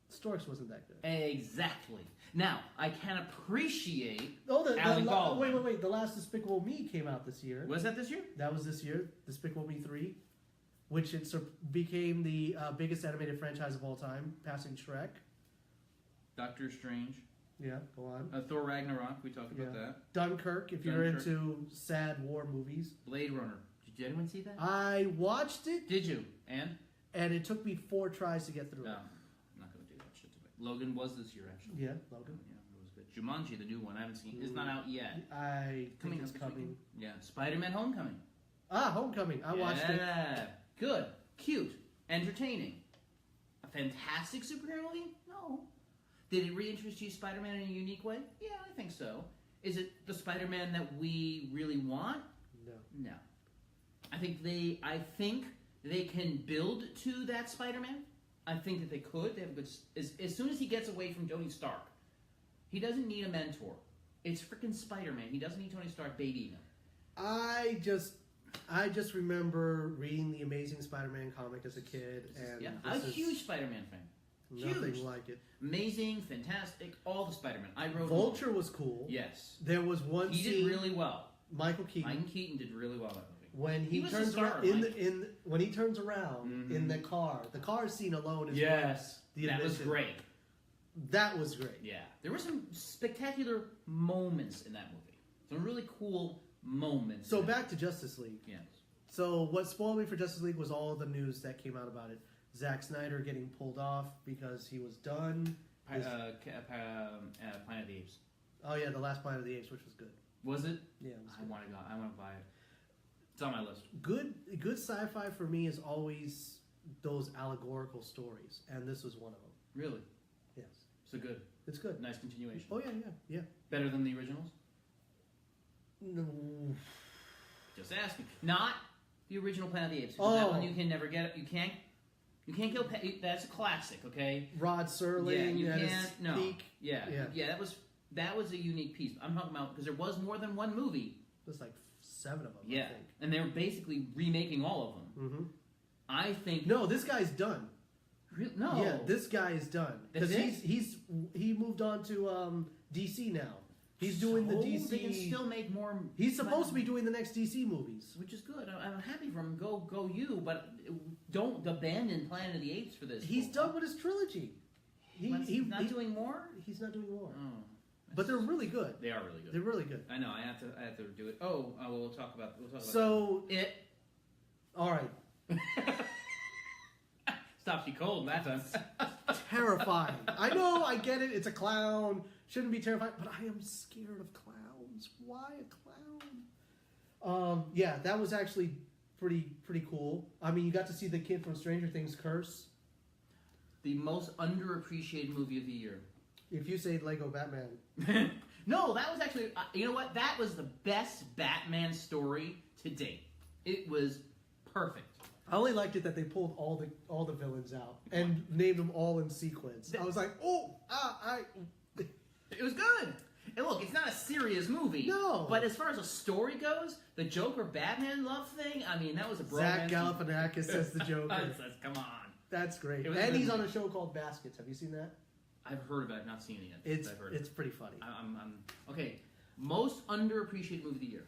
Storks wasn't that good. Exactly. Now, I can appreciate Oh, Alec Baldwin. wait. The last Despicable Me came out this year. Was that this year? That was this year. Despicable Me 3, which became the biggest animated franchise of all time, passing Shrek. Doctor Strange. Yeah, go on. Thor Ragnarok. We talked about Yeah. that. Dunkirk, if you're Dunkirk. into sad war movies. Blade Runner. Did anyone see that? I watched it, Did you? And? and it took me 4 tries to get through No. it. I'm not going to do that shit today. Logan was this year, actually. Yeah, Logan. Yeah, it was good. Jumanji, the new one. I haven't seen. It's not out yet. I think it's this coming. weekend. Yeah. Spider-Man Homecoming. Homecoming. I watched it. Yeah. Good. Cute. Entertaining. A fantastic superhero movie? No. Did it reintroduce Spider-Man in a unique way? Yeah, I think so. Is it the Spider-Man that we really want? No. No. I think they can build to that Spider-Man. I think that they could. They have a good. As soon as he gets away from Tony Stark, he doesn't need a mentor. It's freaking Spider-Man. He doesn't need Tony Stark babying him. I just remember reading the Amazing Spider-Man comic as a kid, and Yeah, I'm a this is huge Spider-Man fan. nothing huge. like it. Amazing, fantastic, all the Spider-Man. I wrote Vulture was cool. Yes. There was one He scene. did really well. Michael Keaton. Michael Keaton did really well in that movie. When he was the turns star, around Mike. when he turns around Mhm. in the car scene alone is Yes. the That was admission. great. That was great. Yeah. There were some spectacular moments in that movie. Some really cool moments. So in back to Justice League. Yes. So what spoiled me for Justice League was all the news that came out about it. Zack Snyder getting pulled off because he was done. Planet of the Apes. Oh yeah, the last Planet of the Apes, which was good. Was it? Yeah, it was I good. want to go. I want to buy it. It's on my list. Good sci-fi for me is always those allegorical stories, and this was one of them. Really? Yes, So good. it's good. Nice continuation. Oh yeah. Better than the originals? No. Just asking. Not the original Planet of the Apes. Because that Oh. one you can never get. You can't kill. That's a classic. Okay. Rod Serling you at his can't. No. peak. Yeah. That was a unique piece. I'm talking about because there was more than one movie. There's like 7 of them. Yeah. I think. And they were basically remaking all of them. Mm-hmm. I think. No, this guy's done. No. Yeah, this guy is done That's because it? he moved on to DC now. He's doing the DC. They can still make more. He's supposed to be doing the next DC movies. Which is good. I'm happy for him. Go you! But don't abandon Planet of the Apes for this. He's done with his trilogy. He's not doing more. He's not doing more. Oh, But they're really good. They are really good. They're really good. I know. I have to do it. Oh, well, we'll talk about. So it. All right. Stops you cold that time. terrifying. I know, I get it. It's a clown. Shouldn't be terrifying, but I am scared of clowns. Why a clown? Yeah, that was actually pretty cool. I mean, you got to see the kid from Stranger Things curse. The most underappreciated movie of the year. If you say Lego Batman. No, that was actually, you know what? That was the best Batman story to date. It was perfect. I only liked it that they pulled all the villains out and named them all in sequence. I was like, It was good. And look, it's not a serious movie. No. But as far as a story goes, the Joker-Batman love thing, I mean, that was a bromance. Zach Galifianakis says the Joker. Come on. That's great. And he's on a show called Baskets. Have you seen that? I've heard about it, not seen it yet. It's pretty funny. Okay, most underappreciated movie of the year.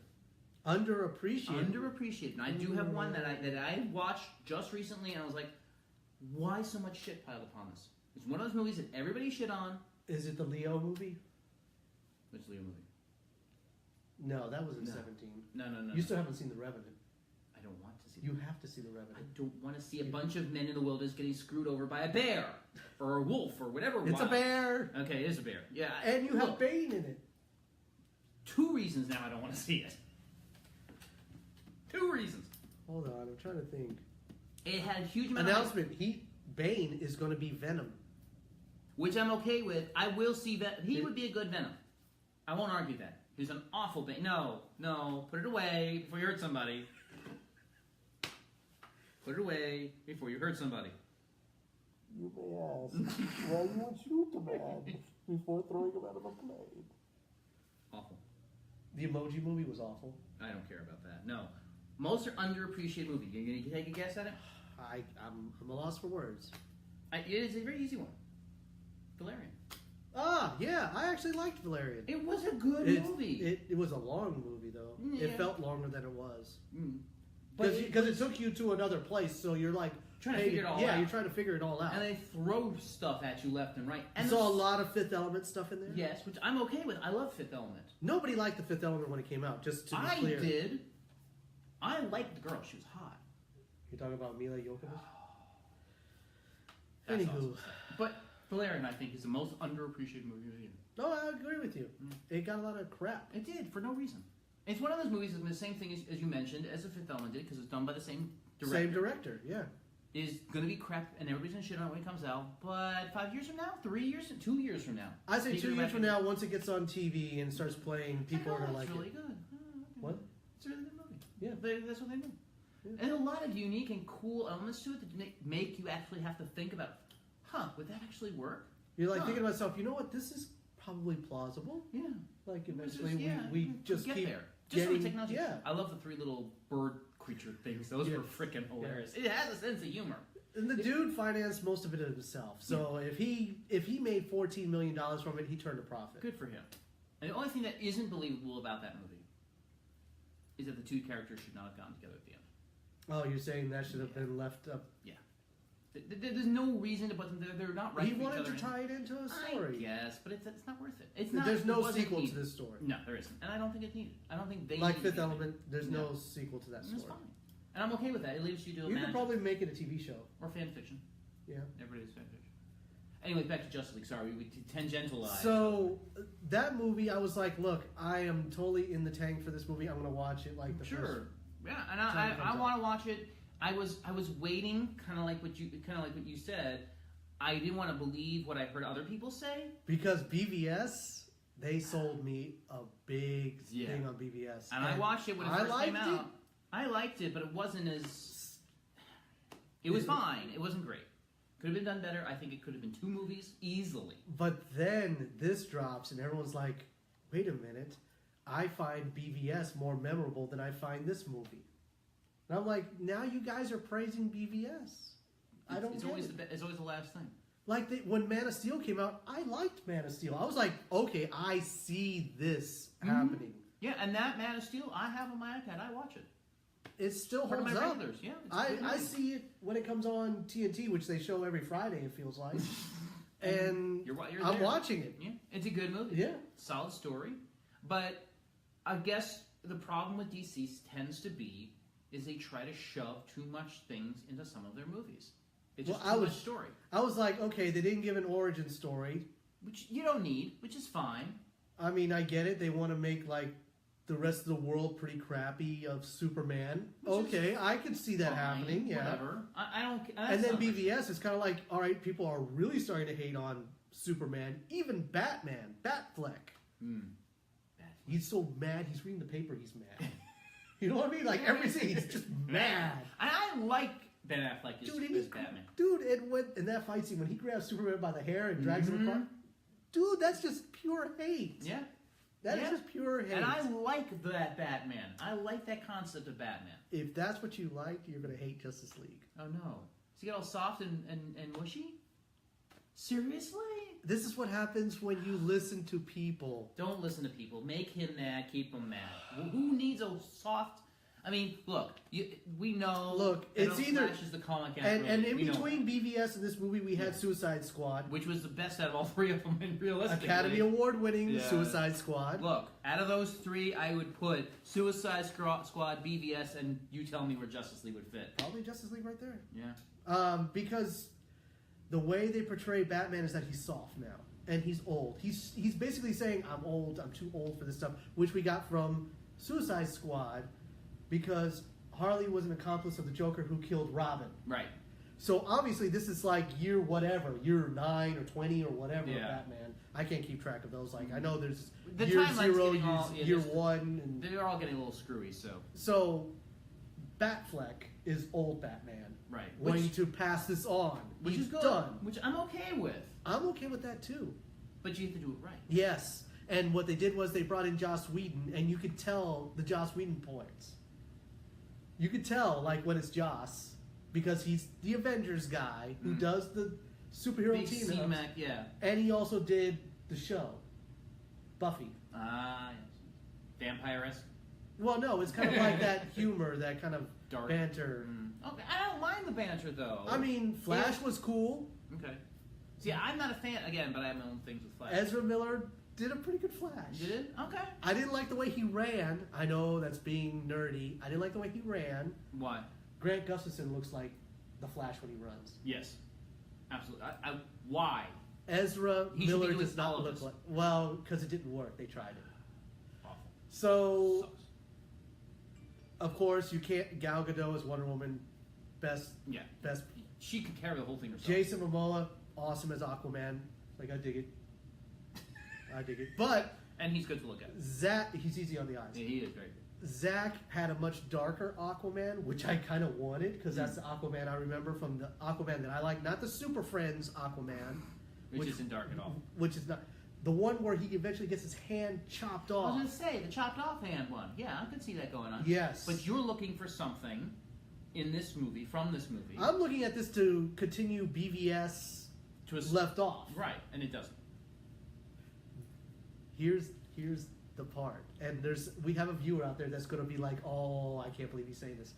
Underappreciated. And I do have one that I watched just recently, and I was like, why so much shit piled upon this? It's one of those movies that everybody shit on. Is it the Leo movie? Which Leo movie? No, that was in 17. No. You still haven't seen The Revenant. I don't want to see. You have to see The Revenant. I don't want to see a bunch of men in the wilderness getting screwed over by a bear or a wolf or whatever. It's a bear. Okay, it is a bear. Yeah. And you have Bane in it. 2 reasons now I don't want to see it. 2 reasons. Hold on, I'm trying to think. It had a huge amount announcement. Bane is going to be Venom, which I'm okay with. I will see that he would be a good Venom. I won't argue that. He's an awful Bane. No, put it away before you hurt somebody. Put it away before you hurt somebody. You may ask, why you would shoot a man before throwing him out of a plane? Awful. The Emoji Movie was awful. I don't care about that. No. Most are underappreciated movie. You gonna take a guess at it? I'm a loss for words. It is a very easy one. Valerian. Ah, yeah, I actually liked Valerian. It was a good movie. It was a long movie though. Yeah. It felt longer than it was. Because it took you to another place, so you're like trying to figure it all out. Yeah, you're trying to figure it all out. And they throw stuff at you left and right. And you saw a lot of Fifth Element stuff in there? Yes, which I'm okay with. I love Fifth Element. Nobody liked the Fifth Element when it came out, just to be clear. I did. I liked the girl. She was hot. You're talking about Mila Jovovich? That's Anywho. awesome. But Valerian, I think, is the most underappreciated movie of the year. No, I agree with you. It got a lot of crap. It did, for no reason. It's one of those movies that's the same thing as you mentioned, as the Fifth Element did, because it's done by the same director. Same director, yeah. Is going to be crap, and everybody's going to shit on it when it comes out. But 5 years from now, 3 years, 2 years from now. I say 2 years from now, once it gets on TV and starts playing, people are going to like it. It's really good. Oh, okay. What? It's a really good movie. Yeah. That's what they do. Yeah. And a lot of unique and cool elements to it that make you actually have to think about, would that actually work? You're like thinking to myself, you know what, this is probably plausible. Yeah. Like eventually we just get keep there. Just getting, technology. yeah. I love the 3 little bird creature things. Those were freaking hilarious. Yeah. It has a sense of humor. And the dude financed most of it himself. So if he made $14 million from it, he turned a profit. Good for him. And the only thing that isn't believable about that movie is that the 2 characters should not have gotten together at the end. Oh, you're saying that should have been left up? Yeah. There's no reason to put them there. They're not right. He wanted to tie it into a story. Yes, but it's not worth it. It's not. There's no sequel to this story. No, there isn't, and I don't think it's needed. I don't think they like Fifth Element. There's no sequel to that story. That's fine, and I'm okay with that. It leaves you to imagine. You could probably make it a TV show or fan fiction. Yeah, everybody's fan fiction. Anyways, back to Justice League. Sorry, we tangentialized. So that movie, I was like, look, I am totally in the tank for this movie. I'm gonna watch it like the first. Yeah, and I want to watch it. I was waiting, kind of like what you said. I didn't want to believe what I heard other people say because BVS, they sold me a big thing on BVS, and I watched it when it first came out. I liked it, but it wasn't as. It was fine. It wasn't great. Could have been done better. I think it could have been 2 movies easily. But then this drops, and everyone's like, "Wait a minute! I find BVS more memorable than I find this movie." And I'm like, now you guys are praising BVS. It's always the last thing. Like when Man of Steel came out, I liked Man of Steel. I was like, okay, I see this happening. Yeah, and that Man of Steel, I have on my iPad. I watch it. It still holds up. Regulars. Yeah, I see it when it comes on TNT, which they show every Friday. It feels like, and I'm watching it. Yeah, it's a good movie. Yeah, solid story. But I guess the problem with DC tends to be is they try to shove too much things into some of their movies. It's just too much story. I was like, okay, they didn't give an origin story. Which you don't need, which is fine. I mean, I get it. They want to make, like, the rest of the world pretty crappy of Superman. Okay, I can see that happening, yeah. Whatever. I don't... And then BVS is kind of like, all right, people are really starting to hate on Superman. Even Batman, Batfleck. He's so mad, he's reading the paper, he's mad. You know what I mean? Like, everything, he's just mad. And I like Ben Affleck as Batman. Dude, in that fight scene, when he grabs Superman by the hair and drags him apart, dude, that's just pure hate. Yeah. That is just pure hate. And I like that Batman. I like that concept of Batman. If that's what you like, you're going to hate Justice League. Oh, no. Does he get all soft and mushy? Seriously? This is what happens when you listen to people. Don't listen to people. Make him mad. Keep him mad. Who needs a soft... I mean, look, we know... Look, it's either... Flash is the comic and in between BVS and this movie, we had Suicide Squad. Which was the best out of all three of them, realistically. Academy Award-winning Suicide Squad. Look, out of those three, I would put Suicide Squad, BVS, and you tell me where Justice League would fit. Probably Justice League right there. Yeah. Because the way they portray Batman is that he's soft now. And he's old. He's basically saying, I'm old, I'm too old for this stuff, which we got from Suicide Squad, because Harley was an accomplice of the Joker who killed Robin. Right. So obviously this is like year 9 or 20 or whatever of Batman. I can't keep track of those. Like, I know there's year 0, year 1. And they're all getting a little screwy, so... So, Batfleck is old Batman. Right. Going to pass this on. Which He's is good. done. Which I'm okay with. I'm okay with that too. But you have to do it right. Yes. And what they did was they brought in Joss Whedon, and you could tell the Joss Whedon points. You could tell, like, when it's Joss, because he's the Avengers guy who does the superhero team-ups. Yeah. And he also did the show, Buffy. Ah, yes. Vampire-esque? Well, no, it's kind of like that humor, that kind of dark banter. Okay, I don't mind the banter, though. I mean, Flash was cool. Okay. See, I'm not a fan, again, but I have my own things with Flash. Ezra Miller did a pretty good Flash. Did it? Okay. I didn't like the way he ran. I know that's being nerdy. I didn't like the way he ran. Why? Grant Gustafson looks like the Flash when he runs. Yes. Absolutely. Why? Ezra Miller does not look like... Well, because it didn't work. They tried it. Awful. So, Sucks. Of course, you can't... Gal Gadot as Wonder Woman. Best. She could carry the whole thing herself. Jason Momoa, awesome as Aquaman. Like, I dig it. I dig it. But... And he's good to look at. Zach, he's easy on the eyes. Yeah, he is very good. Zach had a much darker Aquaman, which I kind of wanted, because that's the Aquaman I remember from the Aquaman that I like. Not the Super Friends Aquaman. Which isn't dark at all. Which is not... The one where he eventually gets his hand chopped off. I was going to say, the chopped off hand one. Yeah, I could see that going on. Yes. But you're looking for something in this movie, from this movie. I'm looking at this to continue BVS left off. Right, and it doesn't. Here's the part. And we have a viewer out there that's going to be like, oh, I can't believe he's saying this.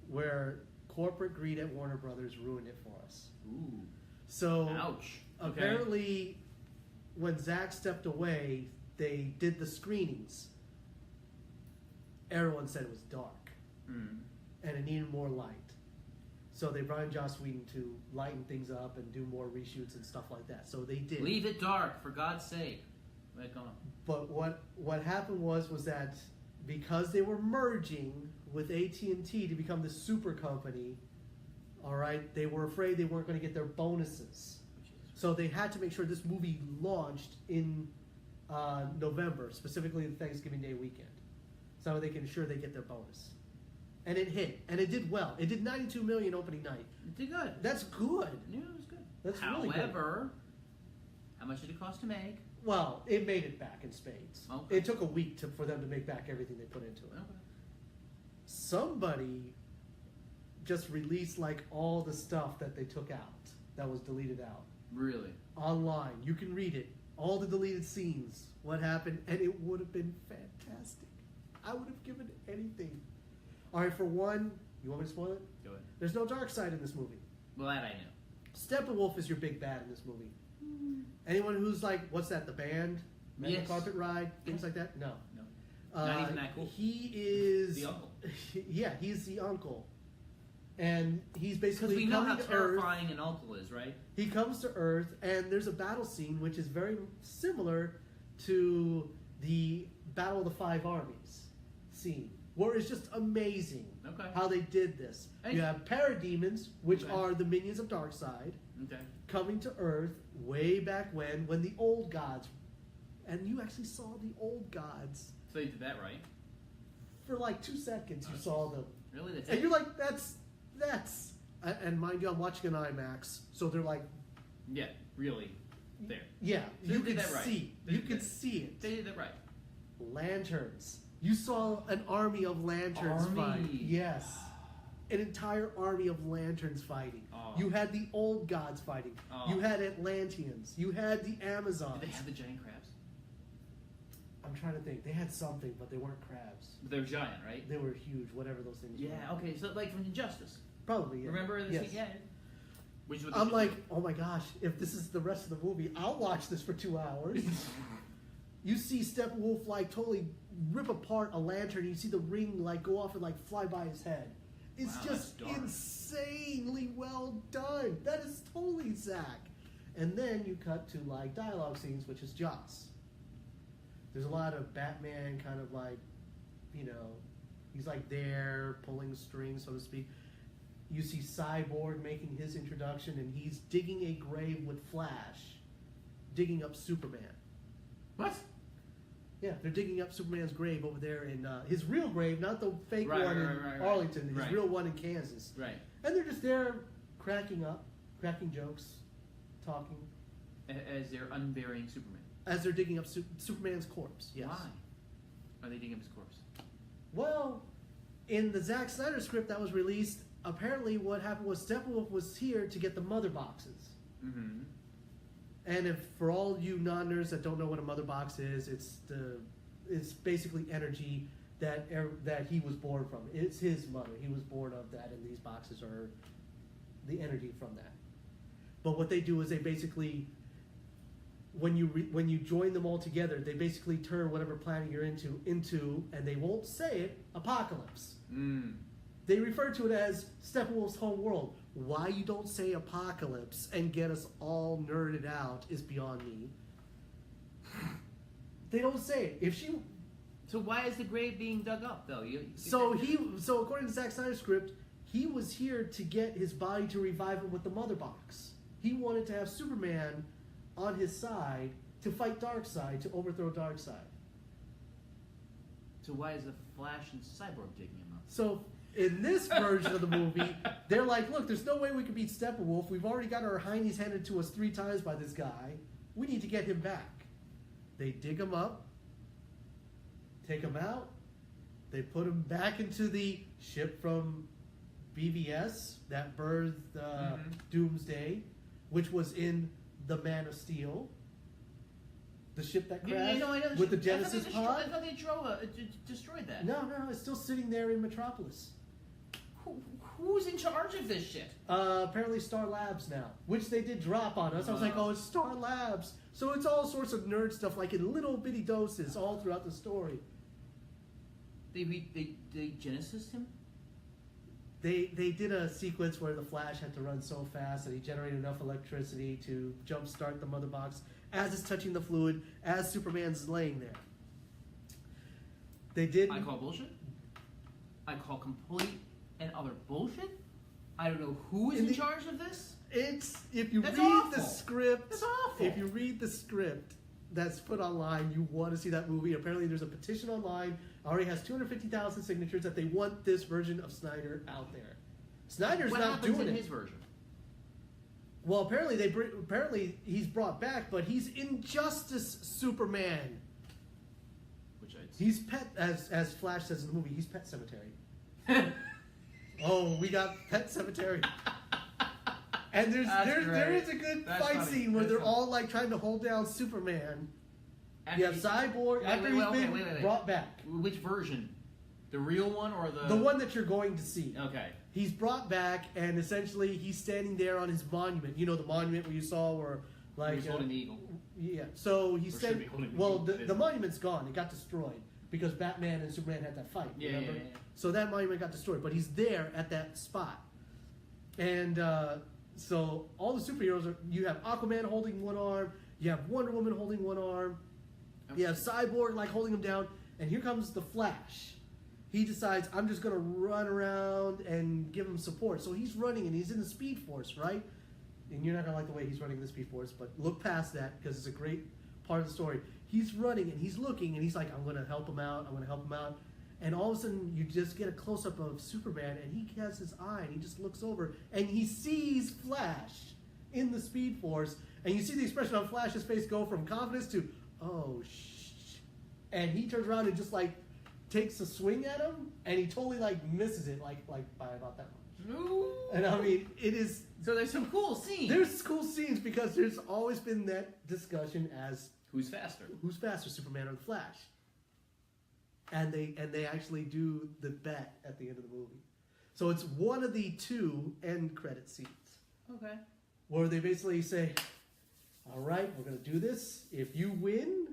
Where corporate greed at Warner Brothers ruined it for us. Ooh. So, ouch. Apparently, when Zach stepped away, they did the screenings. Everyone said it was dark. And it needed more light. So they brought in Joss Whedon to lighten things up and do more reshoots and stuff like that. So they did. Leave it dark, for God's sake. But what happened was that because they were merging with AT&T to become the super company, all right, they were afraid they weren't going to get their bonuses. So they had to make sure this movie launched in November, specifically the Thanksgiving Day weekend, so they can ensure they get their bonus. And it hit, and it did well. It did $92 million opening night. It did good. That's good. Yeah, it was good. That's really good. However, how much did it cost to make? Well, it made it back in spades. Okay. It took a week for them to make back everything they put into it. Okay. Somebody just released like all the stuff that they took out, that was deleted out. Really? Online. You can read it. All the deleted scenes. What happened. And it would have been fantastic. I would have given anything. All right, for one, you want me to spoil it? Go ahead. There's no dark side in this movie. Well, that I knew. Steppenwolf is your big bad in this movie. Anyone who's like, what's that, the band? Yes. Carpet ride? Things like that? No. Not even that cool? He is... The uncle. Yeah, he's the uncle. and he's Because basically we know how coming to Earth. terrifying an Ultra is, right? He comes to Earth, and there's a battle scene which is very similar to the Battle of the Five Armies scene, where it's just amazing how they did this. You have parademons, which are the minions of Darkseid, coming to Earth way back when the old gods, and you actually saw the old gods. So they did that right? For like 2 seconds, you saw them. Really? That's and you're like, that's. And mind you, I'm watching an IMAX, so they're like. Yeah, really. There. Yeah, so you can see. You can see it. They did that right. Lanterns. You saw an army of lanterns fight. Yes. An entire army of lanterns fighting. Oh. You had the old gods fighting. Oh. You had Atlanteans. You had the Amazons. Did they have the giant crabs? I'm trying to think. They had something, but they weren't crabs. But they were giant, right? They were huge, whatever those things were. Yeah, okay, so like from Injustice. Probably, yeah. Remember this? Yes. Yeah. Which is what I'm like, oh my gosh, if this is the rest of the movie, I'll watch this for 2 hours. You see Steppenwolf like totally rip apart a lantern. You see the ring like go off and like fly by his head. It's just insanely well done. That is totally Zack. And then you cut to like dialogue scenes, which is Joss. There's a lot of Batman kind of like, you know, he's like there pulling strings, so to speak. You see Cyborg making his introduction, and he's digging a grave with Flash, digging up Superman. What? Yeah, they're digging up Superman's grave over there in his real grave, not the fake one in Arlington, his real one in Kansas. Right. And they're just there cracking jokes, talking. As they're unburying Superman. As they're digging up Superman's corpse, yes. Why are they digging up his corpse? Well, in the Zack Snyder script that was released, apparently what happened was Steppenwolf was here to get the mother boxes. Mm-hmm. And if for all you non-nerds that don't know what a mother box is, it's basically energy that he was born from. It's his mother. He was born of that, and these boxes are the energy from that. But what they do is they basically, when you join them all together, they basically turn whatever planet you're into, and they won't say it, Apocalypse. Mm. They refer to it as Steppenwolf's home world. Why you don't say Apocalypse and get us all nerded out is beyond me. They don't say it. So why is the grave being dug up though? So according to Zack Snyder's script, he was here to get his body to revive him with the mother box. He wanted to have Superman on his side to fight Darkseid, to overthrow Darkseid. So why is the Flash and Cyborg digging him up? So in this version of the movie, they're like, look, there's no way we can beat Steppenwolf. We've already got our heinies handed to us 3 times by this guy. We need to get him back. They dig him up, take him out, they put him back into the ship from BVS that birthed Doomsday, which was in the Man of Steel. The ship that crashed with the Genesis pod. I thought they destroyed that. No, it's still sitting there in Metropolis. Who's in charge of this shit? Apparently Star Labs now, which they did drop on us. I was like, oh, it's Star Labs. So it's all sorts of nerd stuff, like in little bitty doses all throughout the story. They Genesis him? They did a sequence where the Flash had to run so fast that he generated enough electricity to jumpstart the mother box as it's touching the fluid, as Superman's laying there. They did. I call bullshit. I call complete and utter bullshit. I don't know who is in charge of this. If you read the script, that's awful. If you read the script that's put online, you want to see that movie. Apparently, there's a petition online. Already has 250,000 signatures that they want this version of Snyder out there. Snyder's not doing it. What happens in his version? Well, apparently he's brought back, but he's Injustice Superman. He's Pet, as Flash says in the movie, he's Pet Cemetery. Oh, we got Pet Cemetery. And there is a good fight scene where they're all like trying to hold down Superman. You have Cyborg after he's been brought back. Which version? The real one or the one that you're going to see? Okay. He's brought back, and essentially he's standing there on his monument. You know the monument where you saw where like he's holding the eagle. Yeah. So he's standing. Well, the monument's gone. It got destroyed because Batman and Superman had that fight. Yeah, remember? Yeah. So that monument got destroyed, but he's there at that spot. And so all the superheroes you have Aquaman holding one arm, you have Wonder Woman holding one arm, you have Cyborg like holding him down, and here comes the Flash. He decides, I'm just gonna run around and give him support. So he's running and he's in the Speed Force, right? And you're not gonna like the way he's running the Speed Force, but look past that because it's a great part of the story. He's running and he's looking and he's like, I'm gonna help him out, I'm gonna help him out. And all of a sudden you just get a close-up of Superman and he has his eye and he just looks over and he sees Flash in the Speed Force, and you see the expression on Flash's face go from confidence to, oh shh. And he turns around and just like takes a swing at him, and he totally like misses it like by about that much. Ooh. And I mean, it is. So there's some cool scenes. There's cool scenes because there's always been that discussion as who's faster, Superman or the Flash. And they actually do the bet at the end of the movie. So it's one of the two end credit scenes. Okay. Where they basically say, all right, we're going to do this. If you win,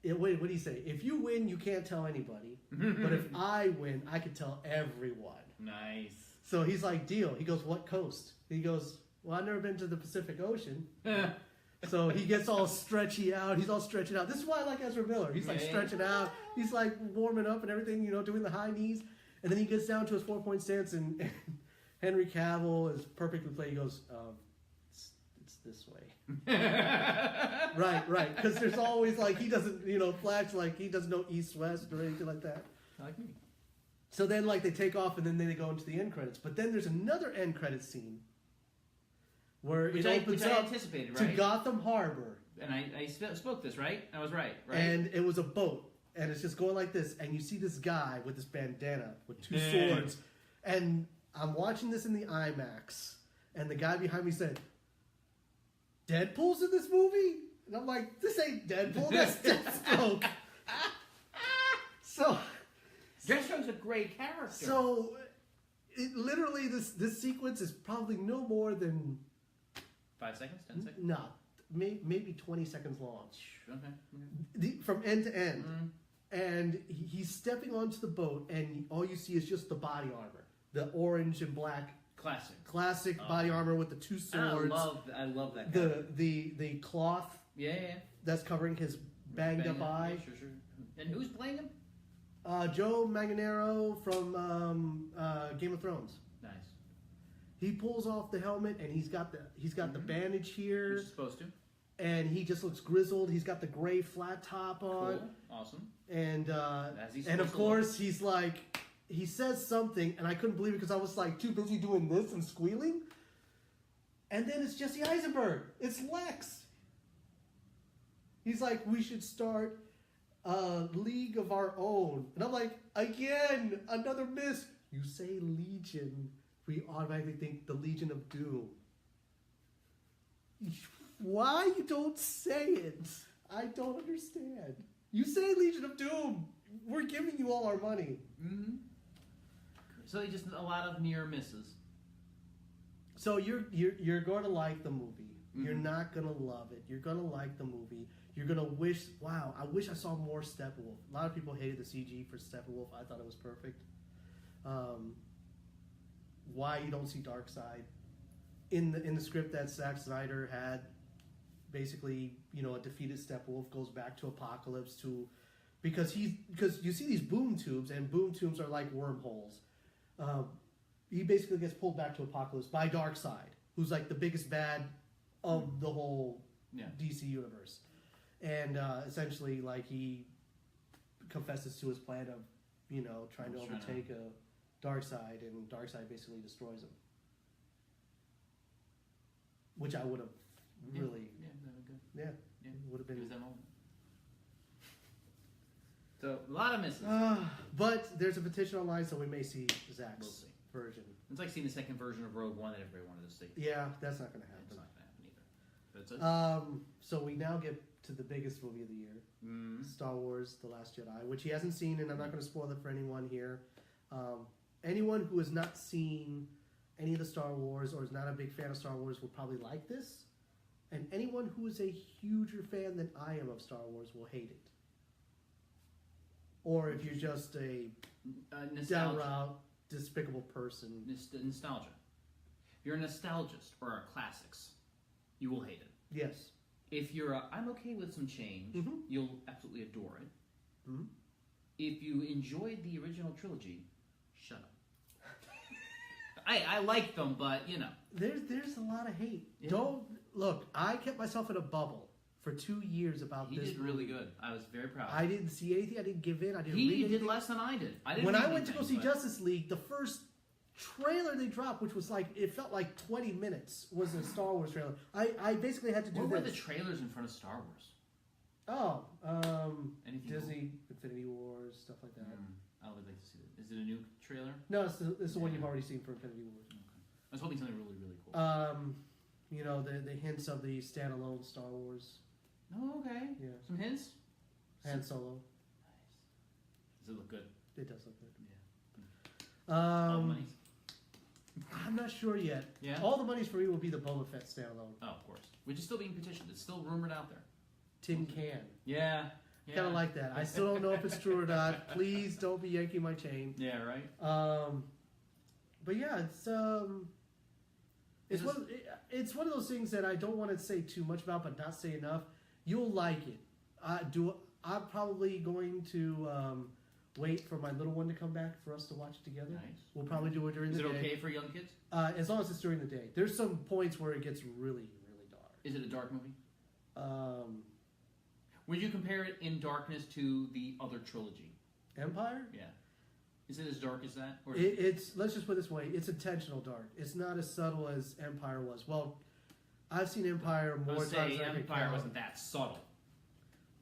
wait, what do you say? If you win, you can't tell anybody. But if I win, I can tell everyone. Nice. So he's like, deal. He goes, what coast? He goes, well, I've never been to the Pacific Ocean. So he gets all stretchy out. He's all stretching out. This is why I like Ezra Miller. He's like stretching out. He's like warming up and everything, doing the high knees. And then he gets down to his 4-point stance, and Henry Cavill is perfectly played. He goes, it's this way. Right. Because there's always like, he doesn't, Flash, like he doesn't know east-west or anything like that. Like me. So then like they take off and then they go into the end credits. But then there's another end credit scene where it opens up to Gotham Harbor. And I spoke this, right? I was right? And it was a boat. And it's just going like this. And you see this guy with this bandana with two swords. And I'm watching this in the IMAX. And the guy behind me said, Deadpool's in this movie? And I'm like, this ain't Deadpool. That's Deathstroke. So... Deathstroke's a great character. So, literally, this sequence is probably no more than... 5 seconds? 10 seconds? No, maybe 20 seconds long. Okay. From end to end. And he's stepping onto the boat, and all you see is just the body armor. The orange and black. Classic body armor with the two swords. I love that guy. The cloth. Yeah. That's covering his banged up eye. Yeah, sure. And who's playing him? Joe Manganiello from Game of Thrones. Nice. He pulls off the helmet and he's got the bandage here. He's supposed to. And he just looks grizzled. He's got the gray flat top on. Cool. Awesome. And of course he's like, he says something and I couldn't believe it because I was like too busy doing this and squealing. And then it's Jesse Eisenberg. It's Lex. He's like, we should start a league of our own. And I'm like, again, another miss. You say Legion, we automatically think the Legion of Doom. Why you don't say it? I don't understand. You say Legion of Doom. We're giving you all our money. Mm-hmm. So just a lot of near misses. So you're going to like the movie. Mm-hmm. You're not going to love it. You're going to like the movie. You're going to wish, wow, I wish I saw more Steppenwolf. A lot of people hated the CG for Steppenwolf. I thought it was perfect. Why you don't see Darkseid. In the script that Zack Snyder had, basically, a defeated Steppenwolf goes back to Apocalypse because you see these boom tubes, and boom tubes are like wormholes. He basically gets pulled back to Apocalypse by Darkseid, who's like the biggest bad of the whole DC universe. And essentially, like, he confesses to his plan of, trying to overtake Darkseid, and Darkseid basically destroys him. Which I would have really... Yeah, that would be good. Yeah. Would have been... It was that moment. So, a lot of misses. But there's a petition online, so we may see Zach's version. It's like seeing the second version of Rogue One that everybody wanted to see. Yeah, that's not going to happen. It's not going to happen either. So we now get to the biggest movie of the year, Star Wars: The Last Jedi, which he hasn't seen, and I'm not going to spoil it for anyone here. Anyone who has not seen any of the Star Wars or is not a big fan of Star Wars will probably like this, and anyone who is a huger fan than I am of Star Wars will hate it. Or if you're just a downright despicable person. Nostalgia. If you're a nostalgist or a classics, you will hate it. Yes. If you're I'm okay with some change, you'll absolutely adore it. Mm-hmm. If you enjoyed the original trilogy, shut up. I like them, but you know. There's a lot of hate. Yeah. Don't look. I kept myself in a bubble for 2 years about He this. did really good. I was very proud. I didn't see anything. I didn't give in. I didn't. He read anything. did less than I did. When I went to go see Justice League, the first trailer they dropped, which was like it felt like 20 minutes, was a Star Wars trailer. I basically had to do what were this. the trailers in front of Star Wars? Oh, Anything Disney, Infinity Wars, stuff like that. I would like to see that. Is it a new trailer? No, it's the one you've already seen for Infinity Wars. Okay. I was hoping something really, really cool. You know, the hints of the standalone Star Wars. Oh, okay. Yeah. Some hints? Han Solo. Nice. Does it look good? It does look good. Yeah. All the monies? I'm not sure yet. Yeah? All the monies for me will be the Boba Fett standalone. Oh, of course. Which is still being petitioned. It's still rumored out there. Tin can. Yeah. Kind of like that. I still don't know if it's true or not. Please don't be yanking my chain. Yeah, right? But yeah, it's one of those things that I don't want to say too much about, but not say enough. You'll like it. I'm probably going to wait for my little one to come back for us to watch it together. Nice. We'll probably do it during the day. Is it okay for young kids? As long as it's during the day. There's some points where it gets really, really dark. Is it a dark movie? Would you compare it in darkness to the other trilogy? Empire? Yeah. Is it as dark as that? Or It's let's just put it this way: it's intentional dark. It's not as subtle as Empire was. Well, I've seen Empire more times than I can Empire count. wasn't that subtle.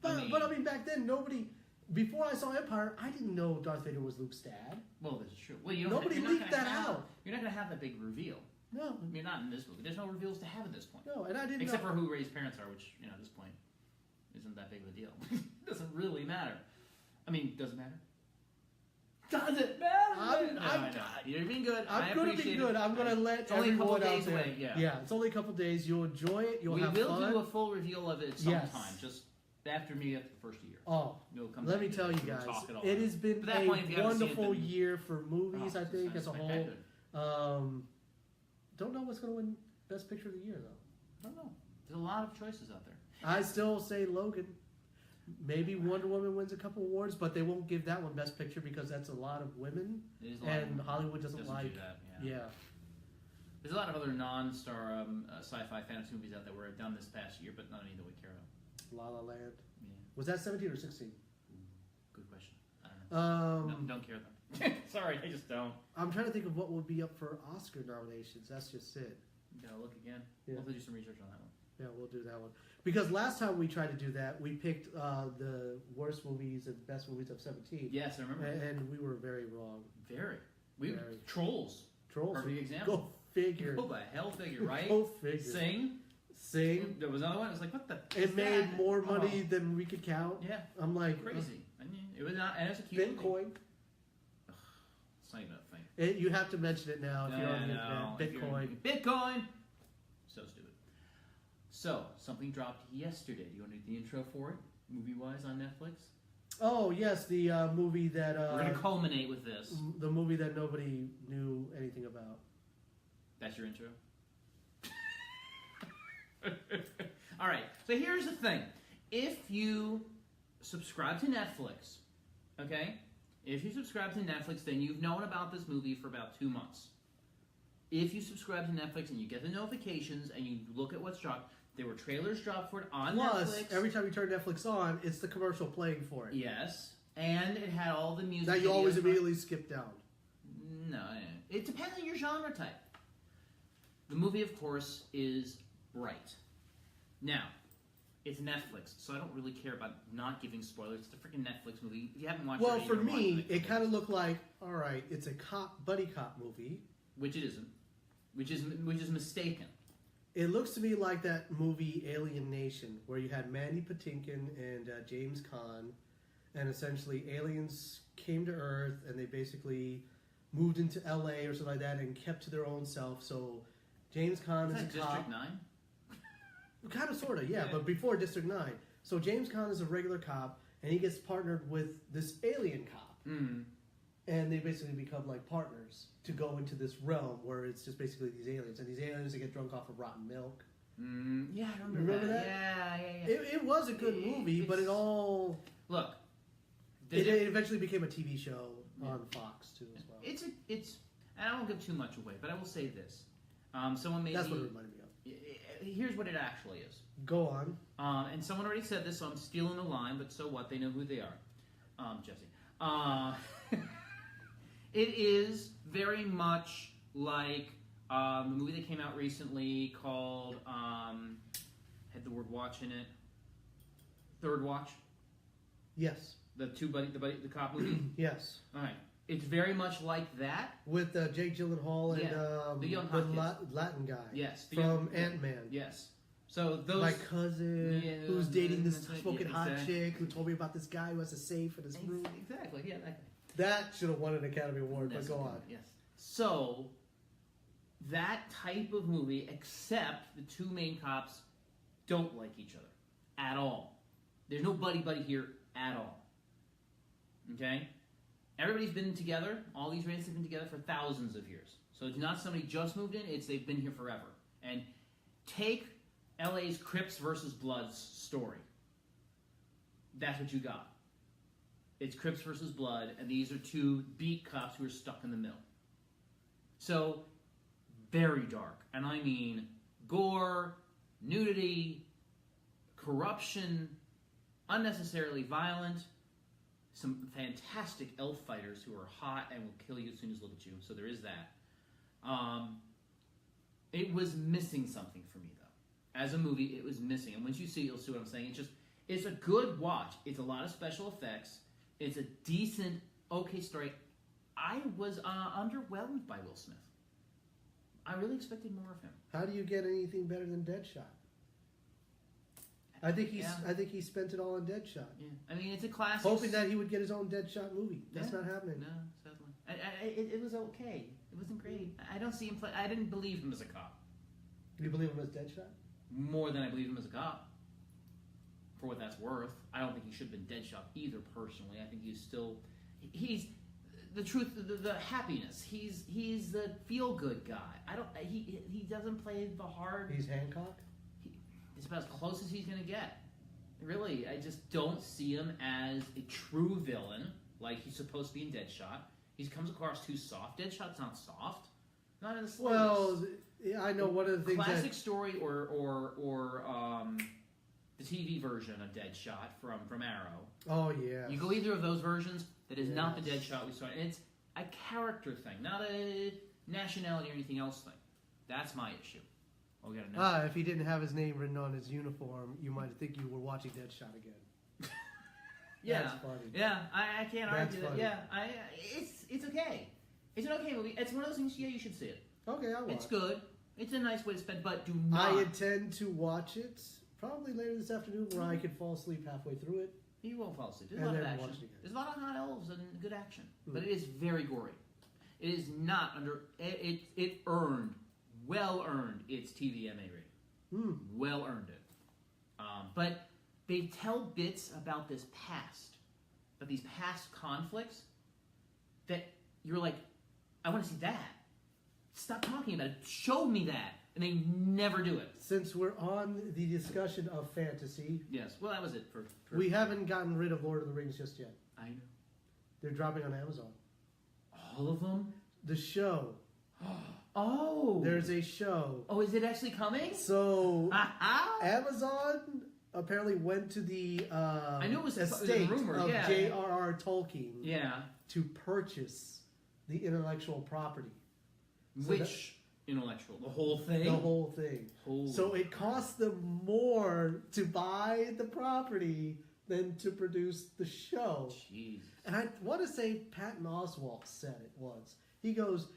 But I mean, back then, nobody. Before I saw Empire, I didn't know Darth Vader was Luke's dad. Well, this is true. Well, you're Nobody not leaked gonna that have, out. You're not going to have that big reveal. No, You're not in this movie. There's no reveals to have at this point. no, and I didn't. Except know. for who Rey's parents are, which, at this point, isn't that big of a deal. Doesn't really matter. I mean, does it matter? Does it matter? You're being good. I'm going to be good. I'm going to let it's only a couple everyone out days there. away. Yeah. It's only a couple days. You'll enjoy it. You'll we have will fun. do a full reveal of it sometime. Yes. Just after me after the first year. Oh, You'll come let back me and tell you we'll guys, talk it all it out. has been But at that point, if you a haven't seen it, wonderful then- year for movies. I think as a whole. spectacular. Don't know what's going to win Best Picture of the Year though. I don't know. There's a lot of choices out there. I still say Logan. Maybe Wonder Woman wins a couple awards, but they won't give that one Best Picture because that's a lot of women, It is a lot and of, Hollywood doesn't like. do that. Yeah. There's a lot of other non-star sci-fi fantasy movies out there where I've done this past year, but not any that we care about. La La Land. Yeah. Was that 17 or 16? Good question. I don't know. Don't care though. Sorry, I just don't. I'm trying to think of what would be up for Oscar nominations. That's just it. Gotta look again. Yeah. We'll have to do some research on that one. Yeah, we'll do that one. Because last time we tried to do that, we picked the worst movies and best movies of 17. Yes, I remember. And we were very wrong. Very. Very. Trolls. Trolls. Perfect example. Go figure. Go the hell figure, right? Go figure. Sing. There was another one. It was like, what the? It made more money than we could count. Yeah. I'm like Crazy. It was not. And it's a cute Bitcoin. movie. It's not even a thing. You have to mention it now if you're on the internet. Bitcoin. Bitcoin. So stupid. So something dropped yesterday. Do you want to do the intro for it, movie-wise, on Netflix? Oh yes, the movie that we're gonna culminate with this. The movie that nobody knew anything about. That's your intro. All right. So here's the thing: if you subscribe to Netflix, okay, if you subscribe to Netflix, then you've known about this movie for about 2 months. If you subscribe to Netflix and you get the notifications and you look at what's dropped, there were trailers dropped for it on Plus, Netflix. every time you turn Netflix on, it's the commercial playing for it. Yes, and it had all the music. That you always immediately skip down. No, it depends on your genre type. The movie, of course, is Bright. Now, it's Netflix, so I don't really care about not giving spoilers. It's a freaking Netflix movie. If you haven't watched it, well, for me, it kind of looked like, all right, it's a buddy cop movie, which it isn't, which is mistaken. It looks to me like that movie Alien Nation, where you had Mandy Patinkin and James Caan, and essentially aliens came to Earth and they basically moved into LA or something like that and kept to their own self. So James Caan is a cop. District 9? Kind of, sort of, yeah, but before District 9. So James Caan is a regular cop, and he gets partnered with this alien cop. Mm. and they basically become like partners to go into this realm where it's just basically these aliens, and these aliens they get drunk off of rotten milk. Yeah, I remember that. Yeah. It was a good movie, but it all look. It eventually became a TV show on Fox too as well. It's and I won't give too much away, but I will say this. Someone made That's what it reminded me of. Here's what it actually is. Go on. And someone already said this, so I'm stealing the line, but so what? They know who they are. Jesse. It is very much like the movie that came out recently called, had the word watch in it, Third Watch. Yes. The cop movie? Yes. All right. It's very much like that. With Jake Gyllenhaal and the young Latin guy. Yes. From Ant-Man. Yes. So those... My cousin who's dating this smoking hot exactly. chick who told me about this guy who has a safe in his room. Exactly, yeah. That should have won an Academy Award, but go on. Yes. So, that type of movie, except the two main cops don't like each other at all. There's no buddy-buddy here at all. Okay? Everybody's been together. All these races have been together for thousands of years. So it's not somebody just moved in. It's they've been here forever. And take LA's Crips versus Bloods story. That's what you got. It's Crips versus Blood, and these are two beat cops who are stuck in the middle. So, very dark. And I mean gore, nudity, corruption, unnecessarily violent, some fantastic elf fighters who are hot and will kill you as soon as they look at you. So there is that. It was missing something for me, though. As a movie, it was missing. And once you see it, you'll see what I'm saying. It's a good watch. It's a lot of special effects. It's a decent, okay story. I was underwhelmed by Will Smith. I really expected more of him. How do you get anything better than Deadshot? I think he spent it all on Deadshot. Yeah, I mean it's a classic. Hoping that he would get his own Deadshot movie. That's not happening. No, sadly, it was okay. It wasn't great. I don't see him play. I didn't believe him as a cop. You believe him as Deadshot? More than I believe him as a cop. For what that's worth, I don't think he should have been Deadshot either. Personally, I think he's the truth, the happiness. He's the feel good guy. He doesn't play the hard. He's Hancock. It's about as close as he's gonna get. Really, I just don't see him as a true villain like he's supposed to be in Deadshot. He comes across too soft. Deadshot's not soft. Not in the slightest. Well, I know one of the things. Classic story or the TV version of Deadshot from Arrow. Oh yeah. You go either of those versions. That is not the Deadshot we saw. And it's a character thing, not a nationality or anything else thing. That's my issue. Oh, we gotta know. If he didn't have his name written on his uniform, you might think you were watching Deadshot again. Yeah, that's funny. Yeah, I can't argue that. Funny. Yeah, it's okay. It's an okay movie. It's one of those things. Yeah, you should see it. Okay, I'll watch. It's good. It's a nice way to spend, but do not. I intend to watch it probably later this afternoon, where I could fall asleep halfway through it. You won't fall asleep. There's a lot of action. There's a lot of hot elves and good action, but it is very gory. It is not under. It earned, well earned its TVMA rating. Well earned it. But they tell bits about this past, about these past conflicts, that you're like, I want to see that. Stop talking about it. Show me that. And they never do it. Since we're on the discussion of fantasy, yes. Well, that was it for we haven't gotten rid of Lord of the Rings just yet. I know. They're dropping on Amazon. All of them? The show. Oh. There's a show. Oh, is it actually coming? So Amazon apparently went to the I knew it was estate rumor, of yeah. J.R.R. Tolkien Yeah. to purchase the intellectual property. Which intellectual? The whole thing? The whole thing. Holy. So it costs them more to buy the property than to produce the show. Jeez. And I want to say Patton Oswalt said it once. He goes,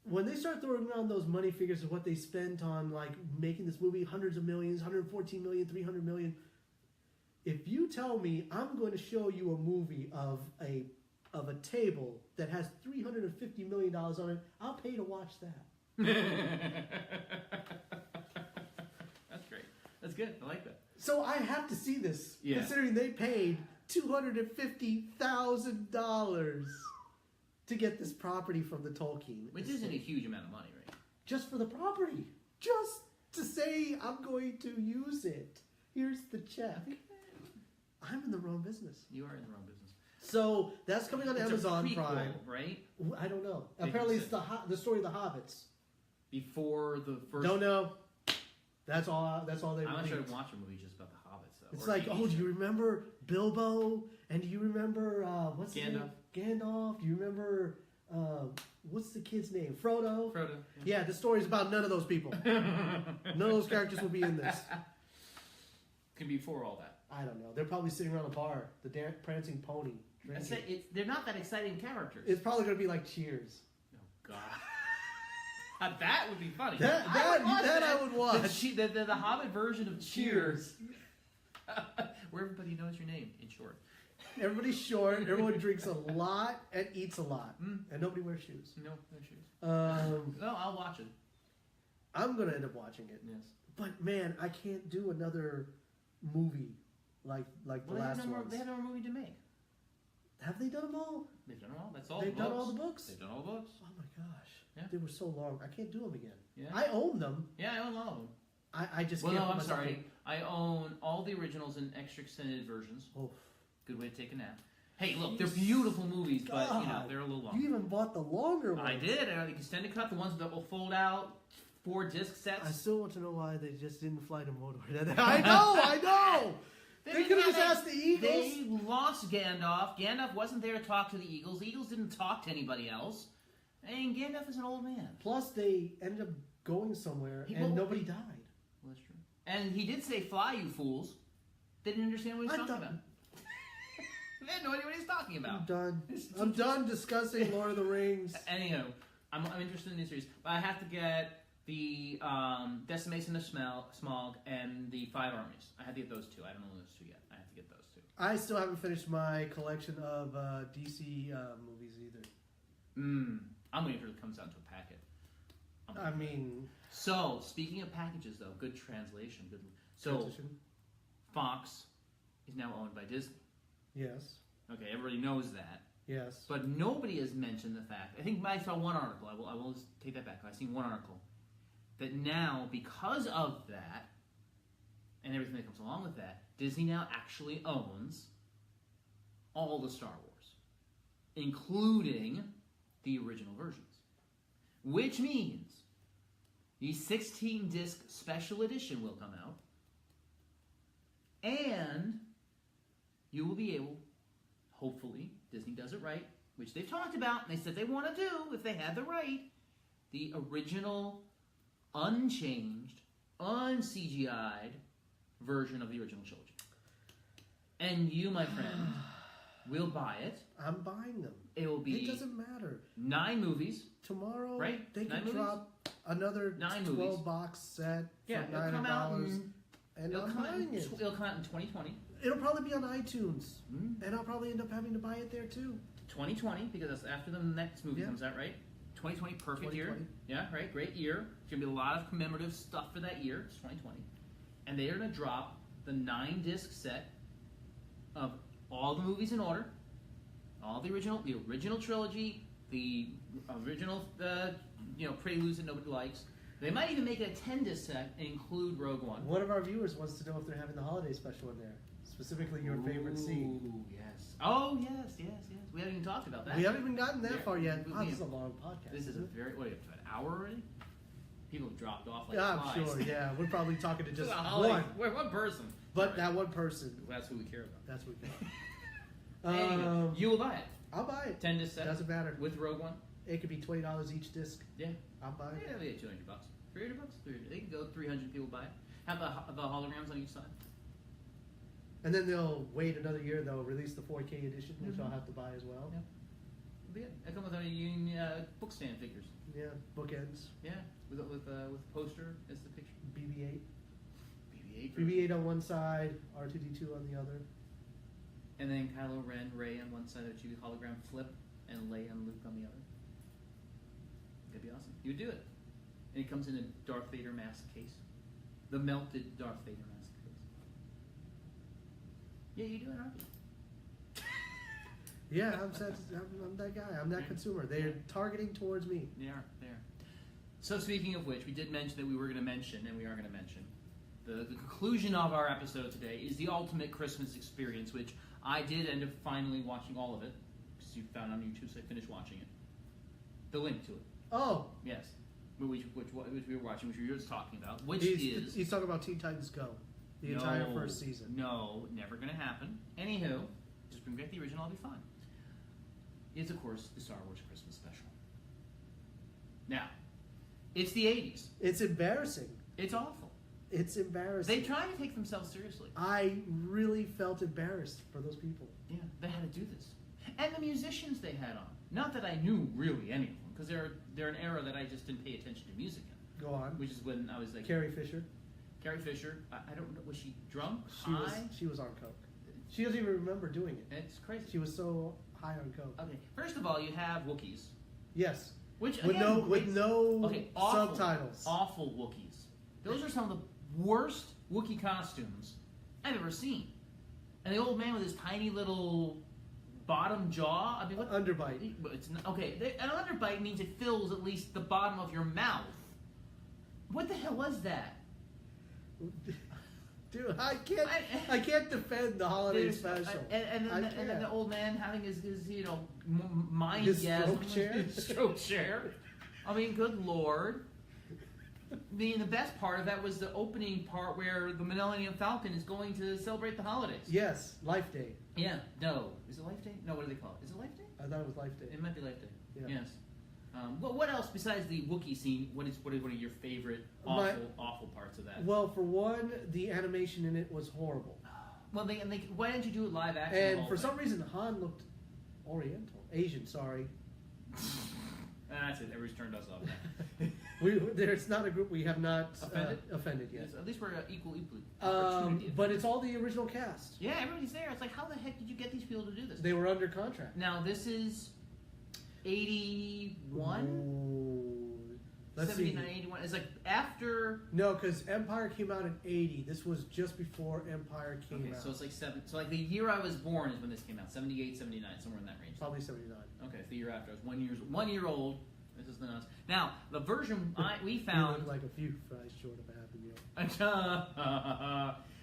when they start throwing around those money figures of what they spent on like making this movie, hundreds of millions, 114 million, 300 million, if you tell me I'm going to show you a movie of a table that has $350 million on it, I'll pay to watch that. That's great. That's good. I like that. So I have to see this, Yeah. considering they paid $250,000 to get this property from the Tolkien. Which isn't a huge amount of money, right? Just for the property. Just to say I'm going to use it. Here's the check. I'm in the wrong business. You are in the wrong business. So that's coming on Amazon a prequel, Prime, right? I don't know. Apparently, it's the story of the Hobbits. Before the first. Don't know. That's all. That's all they. I'm not sure to watch a movie just about the Hobbits. Though. It's like, oh, do you remember Bilbo? And do you remember what's his name? Gandalf. Do you remember what's the kid's name? Frodo. Frodo. Yeah, the story's about none of those people. None of those characters will be in this. Could be before all that. I don't know. They're probably sitting around a bar, the prancing pony. They're not that exciting characters. It's probably going to be like Cheers. Oh, God. That would be funny. That I would watch. The Hobbit version of Cheers. Where everybody knows your name, in short. Everybody's short. Everyone drinks a lot and eats a lot. And nobody wears shoes. No shoes. No, I'll watch it. I'm going to end up watching it. Yes. But, man, I can't do another movie like the last one. They have no more movie to make. Have they done them all? They've done them all. That's all. They've done all the books? They've done all the books. Oh, my gosh. Yeah. They were so long. I can't do them again. Yeah. I own them. Yeah, I own all of them. I just can't. Well, no, I'm sorry. I own all the originals and extra extended versions. Oh. Good way to take a nap. Hey, look, they're beautiful movies, but they're a little long. You even bought the longer ones. I did. I got the extended cut, the ones that will fold out, 4 disc sets. I still want to know why they just didn't fly to Mordor. I know. They could have just asked the Eagles. They lost Gandalf. Gandalf wasn't there to talk to the Eagles. The Eagles didn't talk to anybody else. And Gandalf is an old man. Plus, they ended up going somewhere, and nobody died. Well, that's true. And he did say, "Fly, you fools." They didn't understand what he was talking about. They had no idea what he was talking about. I'm done discussing Lord of the Rings. Anyhow, I'm interested in these series, but I have to get the Decimation of Smaug and the 5 Armies. I have to get those 2. I haven't owned those 2 yet. I have to get those 2. I still haven't finished my collection of DC movies either. I'm waiting for it to come out into a packet. So, speaking of packages, though, good translation. Fox is now owned by Disney. Yes. Okay, everybody knows that. Yes. But nobody has mentioned the fact. I think I saw one article. I will take that back. I've seen one article that now, because of that, and everything that comes along with that, Disney now actually owns all the Star Wars, including the original versions. Which means the 16-disc special edition will come out, and you will be able, hopefully, Disney does it right, which they've talked about, and they said they want to do, if they had the right, the original, unchanged, un-CGI'd version of the original trilogy. And you, my friend, will buy it. I'm buying them. It will be... It doesn't matter. 9 movies. Tomorrow, right? They can drop another 12-box set for $9. And it'll I'm buying it. It'll come out in 2020. It'll probably be on iTunes. And I'll probably end up having to buy it there, too. 2020, because that's after the next movie comes out, right? 2020, perfect year. Yeah, right? Great year. There's going to be a lot of commemorative stuff for that year. It's 2020. And they are going to drop the 9-disc set of all the movies in order. All the original trilogy, the original, preludes that nobody likes. They might even make it a 10-disc set and include Rogue One. One of our viewers wants to know if they're having the holiday special in there. Specifically, your favorite scene. Ooh, yes. Oh, yes. We haven't even talked about that. We haven't even gotten that far yet. This is a long podcast. This is a very... What, an hour already? People have dropped off like I'm flies. sure, yeah. We're probably talking to just one person. But that one person. That's who we care about. That's what we care about. You will buy it. I'll buy it. 10-disc set. Doesn't matter. With Rogue One. It could be $20 each disc. Yeah. I'll buy it. Yeah, $200. $300? They can go 300 people buy it. Have the holograms on each side. And then they'll wait another year. They'll release the 4K edition, which I'll have to buy as well. Yeah. It'll be it. They come with book stand figures. Yeah, bookends. Yeah, with poster as the picture. BB-8. BB-8. BB-8 on one side, R2-D2 on the other. And then Kylo Ren, Rey on one side of the hologram flip, and Leia and Luke on the other. That'd be awesome. You would do it. And it comes in a Darth Vader mask case. The melted Darth Vader mask case. Yeah, you do it, aren't you? Yeah, I'm that guy. I'm that consumer. They're targeting towards me. They are. So speaking of which, we did mention that we were going to mention, and we are going to mention, the conclusion of our episode today is the ultimate Christmas experience, which I did end up finally watching all of it, because you found on YouTube, so I finished watching it. The link to it. Oh. Yes. Which we were watching, which we were just talking about, He's talking about Teen Titans Go, the entire first season. No, never going to happen. Anywho, just bring back the original, I'll be fine. It's, of course, the Star Wars Christmas special. Now, it's the 80s. It's embarrassing. It's awful. It's embarrassing. They try to take themselves seriously. I really felt embarrassed for those people. Yeah, they had to do this. And the musicians they had on. Not that I knew really any of them, because they're an era that I just didn't pay attention to music in. Go on. Which is when I was like... Carrie Fisher. I don't know, was she drunk? She was on coke. She doesn't even remember doing it. It's crazy. She was so high on coke. Okay, first of all, you have Wookiees. Yes. Which, with again, no awful, subtitles. Awful Wookiees. Those are some of the worst Wookiee costumes I've ever seen. And the old man with his tiny little bottom jaw. I mean, what? Underbite. It's not, okay, an underbite means it fills at least the bottom of your mouth. What the hell was that? Dude, I can't defend the holiday special. And then the old man having his mind his stroke chair. I mean, good Lord. I mean, the best part of that was the opening part where the Millennium Falcon is going to celebrate the holidays. Yes, Life Day. Yeah, no. Is it Life Day? No, what do they call it? Is it Life Day? I thought it was Life Day. It might be Life Day. Yeah. Yes. What else besides the Wookiee scene? What are your favorite awful parts of that? Well, for one, the animation in it was horrible. Well, why didn't you do it live action? And for some reason, Han looked Asian. Sorry. That's it. Everybody's turned us off now. There's not a group we have not offended yet. Yes, at least we're equal. But it's all the original cast. Yeah, everybody's there. It's like, how the heck did you get these people to do this? They were under contract. Now this is 81? Let's 79, see. 81. It's like after... No, because Empire came out in 80. This was just before Empire came out. So it's like So like the year I was born is when this came out. 78, 79, somewhere in that range. Probably 79. Okay, it's the year after. I was 1 year old. This is the nuts. Now, the version we found... You look like a few fries short of a Happy Meal.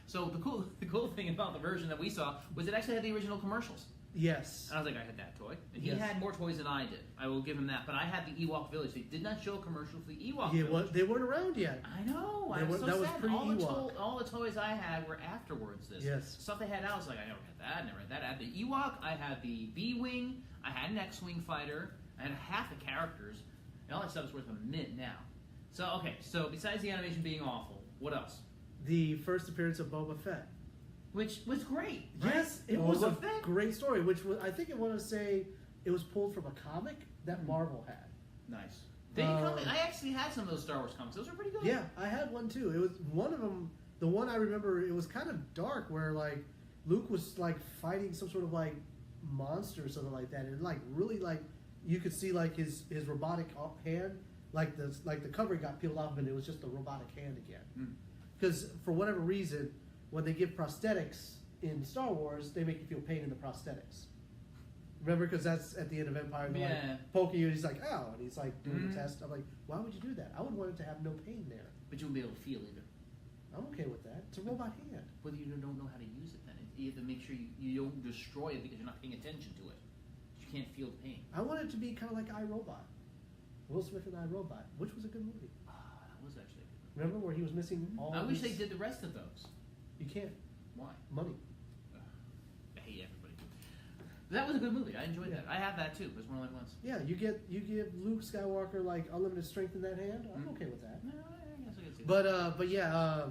So the cool thing about the version that we saw was it actually had the original commercials. Yes. And I was like, I had that toy. And he had more toys than I did. I will give him that. But I had the Ewok Village. They did not show a commercial for the Ewok Village. Well, they weren't around yet. I know. I was so that was sad. pre-Ewok. All the toys I had were afterwards this. Yes. Stuff they had out, I was like, I never had that, never had that. I had the Ewok, I had the B-Wing, I had an X-Wing fighter, I had half the characters, and all that stuff is worth a mint now. So besides the animation being awful, what else? The first appearance of Boba Fett. Which was great. Right? Yes, it was a great story. Which was, I think I want to say, it was pulled from a comic that Marvel had. Nice. I actually had some of those Star Wars comics. Those were pretty good. Yeah, I had one too. It was one of them. The one I remember, it was kind of dark, where like Luke was like fighting some sort of like monster or something like that, and like really like you could see like his robotic hand, like the covering got peeled off, and it was just a robotic hand again. Because for whatever reason, when they give prosthetics in Star Wars, they make you feel pain in the prosthetics. Remember, because that's at the end of Empire. They're like poking you, and he's like, ow, and he's like doing the test. I'm like, why would you do that? I would want it to have no pain there. But you won't be able to feel either. I'm okay with that. It's a robot hand. Whether you don't know how to use it, then you have to make sure you don't destroy it because you're not paying attention to it. You can't feel the pain. I want it to be kind of like iRobot. Will Smith and iRobot, which was a good movie. That was actually a good movie. Remember where he was missing all I wish they did the rest of those. You can't. Why? Money. I hate everybody. That was a good movie. I enjoyed that. I have that too. It was one of my ones. Yeah, you give Luke Skywalker like unlimited strength in that hand. I'm okay with that. No, I guess I can see that. But yeah,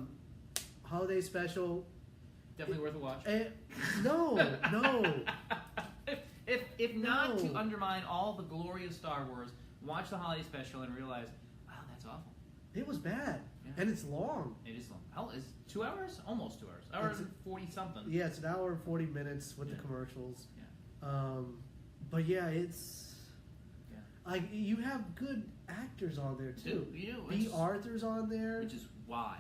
holiday special. Definitely worth a watch. No. If not to undermine all the glory of Star Wars, watch the holiday special and realize, wow, that's awful. It was bad. Yeah. And it's long. It is long. Hell, it's 2 hours? Almost 2 hours. Hour and 40 something. Yeah, it's an hour and 40 minutes with the commercials. Yeah. But yeah, it's like you have good actors on there too. You do. B. Arthur's on there. Which is why.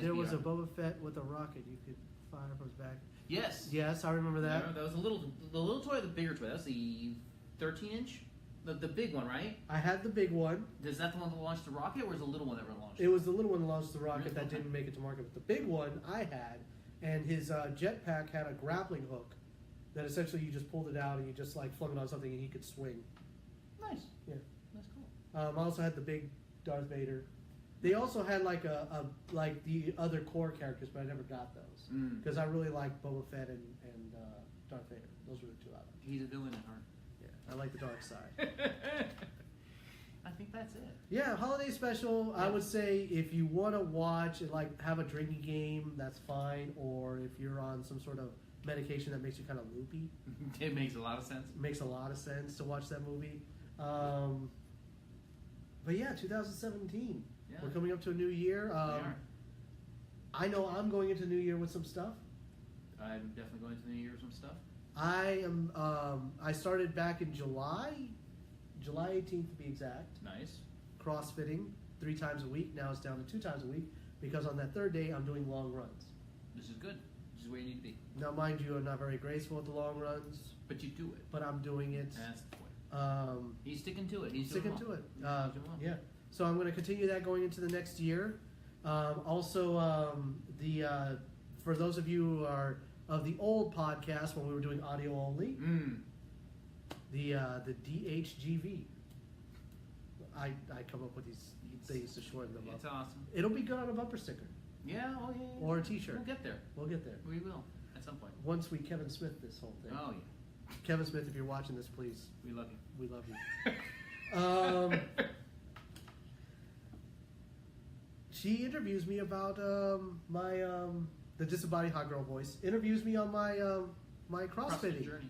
There was a Boba Fett with a rocket you could fire from his back. Yes. Yes, I remember that. That was the little toy, the bigger toy. That was the 13-inch, the big one, right? I had the big one. Is that the one that launched the rocket, or is the little one that launched? It was the little one that launched the rocket Really? that Okay. didn't make it to market. But the big one I had, and his jetpack had a grappling hook that essentially you just pulled it out and you just like flung it on something and he could swing. Nice. Yeah. That's cool. I also had the big Darth Vader. They also had like like the other core characters, but I never got those because I really like Boba Fett and Darth Vader. Those were the two I liked. He's a villain at heart. Yeah, I like the dark side. I think that's it. Yeah, holiday special. Yeah. I would say if you want to watch and like have a drinking game, that's fine. Or if you're on some sort of medication that makes you kind of loopy, It makes a lot of sense. it makes a lot of sense to watch that movie. But yeah, 2017. Yeah. We're coming up to a new year. We are. I know I'm going into New Year with some stuff. I'm definitely going to the New Year with some stuff. I am. I started back in July 18th to be exact. Nice. CrossFitting 3 times a week. Now it's down to 2 times a week because on that third day I'm doing long runs. This is good. This is where you need to be. Now, mind you, I'm not very graceful at the long runs, But you do it. but I'm doing it. That's the point. He's He's sticking to it. He's sticking doing to it. well. He's doing well. Yeah. So I'm going to continue that going into the next year. For those of you who are of the old podcast when we were doing audio only, the DHGV. I come up with these things to shorten them It's up. awesome. It'll be good on a bumper sticker Yeah, oh yeah. or a T-shirt. We'll get there. We'll get there We will at some point. once we Kevin Smith this whole thing. Oh yeah. Kevin Smith, if you're watching this, please, We love you. we love you. She interviews me about the disembodied hot girl voice. Interviews me on my my CrossFitting journey.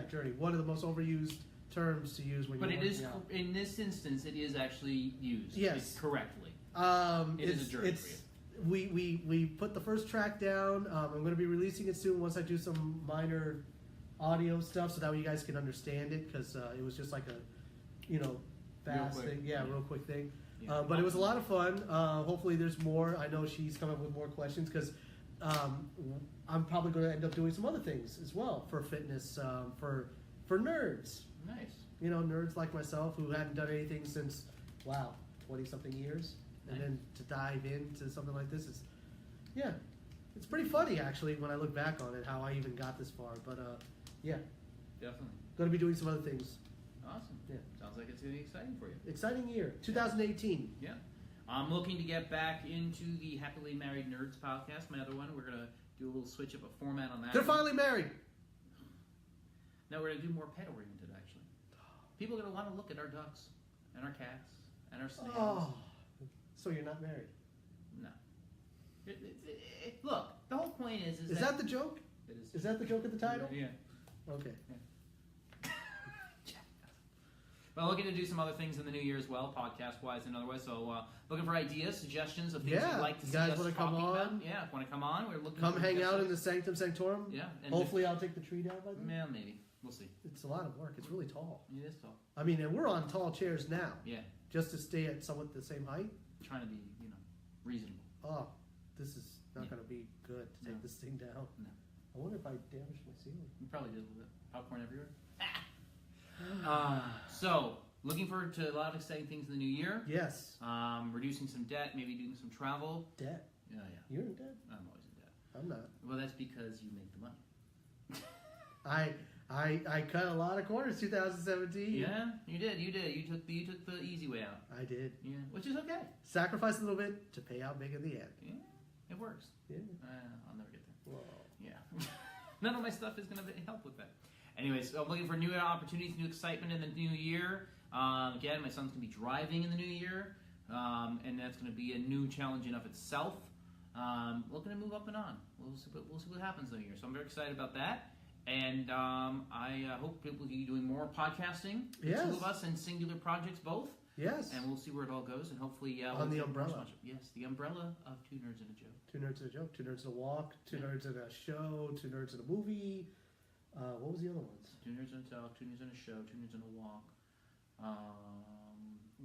Journey. One of the most overused terms to use when But you're it is working out. in this instance, it is actually used. Yes. Correctly. It is It's, a journey it's, for we put the first track down. I'm going to be releasing it soon once I do some minor audio stuff, so that way you guys can understand it because it was just like a fast quick. thing. Yeah, real quick thing. Yeah. But it was a lot of fun. Hopefully, there's more. I know she's come up with more questions because I'm probably going to end up doing some other things as well for fitness for nerds. Nice. Nerds like myself who hadn't done anything since 20-something years, and Nice. then to dive into something like this is, it's pretty funny actually when I look back on it how I even got this far. But Definitely. going to be doing some other things. Awesome. Yeah. Sounds like it's going to be exciting for you. Exciting year, 2018. Yeah. I'm looking to get back into the Happily Married Nerds podcast, my other one. We're going to do a little switch up a format on that. They're finally married. No, we're going to do more pet oriented, actually. People are going to want to look at our ducks and our cats and our snails. Oh, so you're not married? No. Look, the whole point is Is that the joke? It is. Is that the joke of the title? Yeah. Okay. But looking to do some other things in the new year as well, podcast-wise and otherwise. So looking for ideas, suggestions of things you'd like to you see guys us wanna come talking on? about. Yeah, want to come on? We're looking. Come for hang out in suggestions. the Sanctum Sanctorum. Yeah. And Hopefully, I'll take the tree down by then. Yeah, maybe. We'll see. It's a lot of work. It's really tall. It is tall. I mean, and we're on tall chairs now, Yeah. just to stay at somewhat the same height. Trying to be, reasonable. Oh, this is not Yeah. going to be good to take No. this thing down. No. I wonder if I damaged my ceiling. You probably did a little bit. Popcorn everywhere. So, looking forward to a lot of exciting things in the new year. Yes. Reducing some debt, maybe doing some travel. Debt. Yeah. You're in debt. I'm always in debt. I'm not. Well, that's because you make the money. I cut a lot of corners 2017. Yeah, you did. You took the easy way out. I did. Yeah, which is okay. Sacrifice a little bit to pay out big in the end. Yeah, it works. Yeah. I'll never get there. Whoa. Yeah. None of my stuff is going to help with that. Anyways, I'm looking for new opportunities, new excitement in the new year. Again, my son's going to be driving in the new year, and that's going to be a new challenge in of itself. Looking to move up and on. We'll see what happens in the year. So I'm very excited about that. And I hope we'll be doing more podcasting. The two of us and singular projects both. Yes. And we'll see where it all goes. And hopefully... on the umbrella. Yes, the umbrella of Two Nerds and a Joke. 2 Nerds in a Joke, 2 Nerds in a Walk, 2 Nerds in a Show, 2 Nerds in a Movie. What was the other ones? 2 Nerds in a Talk, 2 Nerds in a Show, 2 Nerds in a Walk.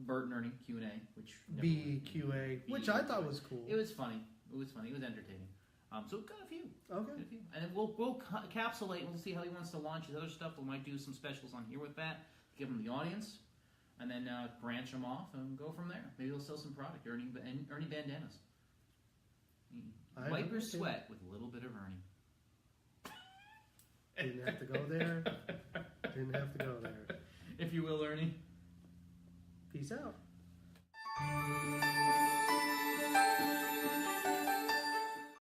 Bert and Ernie Q&A, which... BQA, which I thought was cool. It was funny. It was entertaining. So we've got a few. Okay. Got a few. And then we'll capsulate and we'll see how he wants to launch his other stuff. We might do some specials on here with that, give him the audience, and then branch them off and go from there. Maybe he'll sell some product. Ernie bandanas. Wipe your sweat with a little bit of Ernie. Didn't have to go there. Didn't have to go there. If you will, Ernie. Peace out.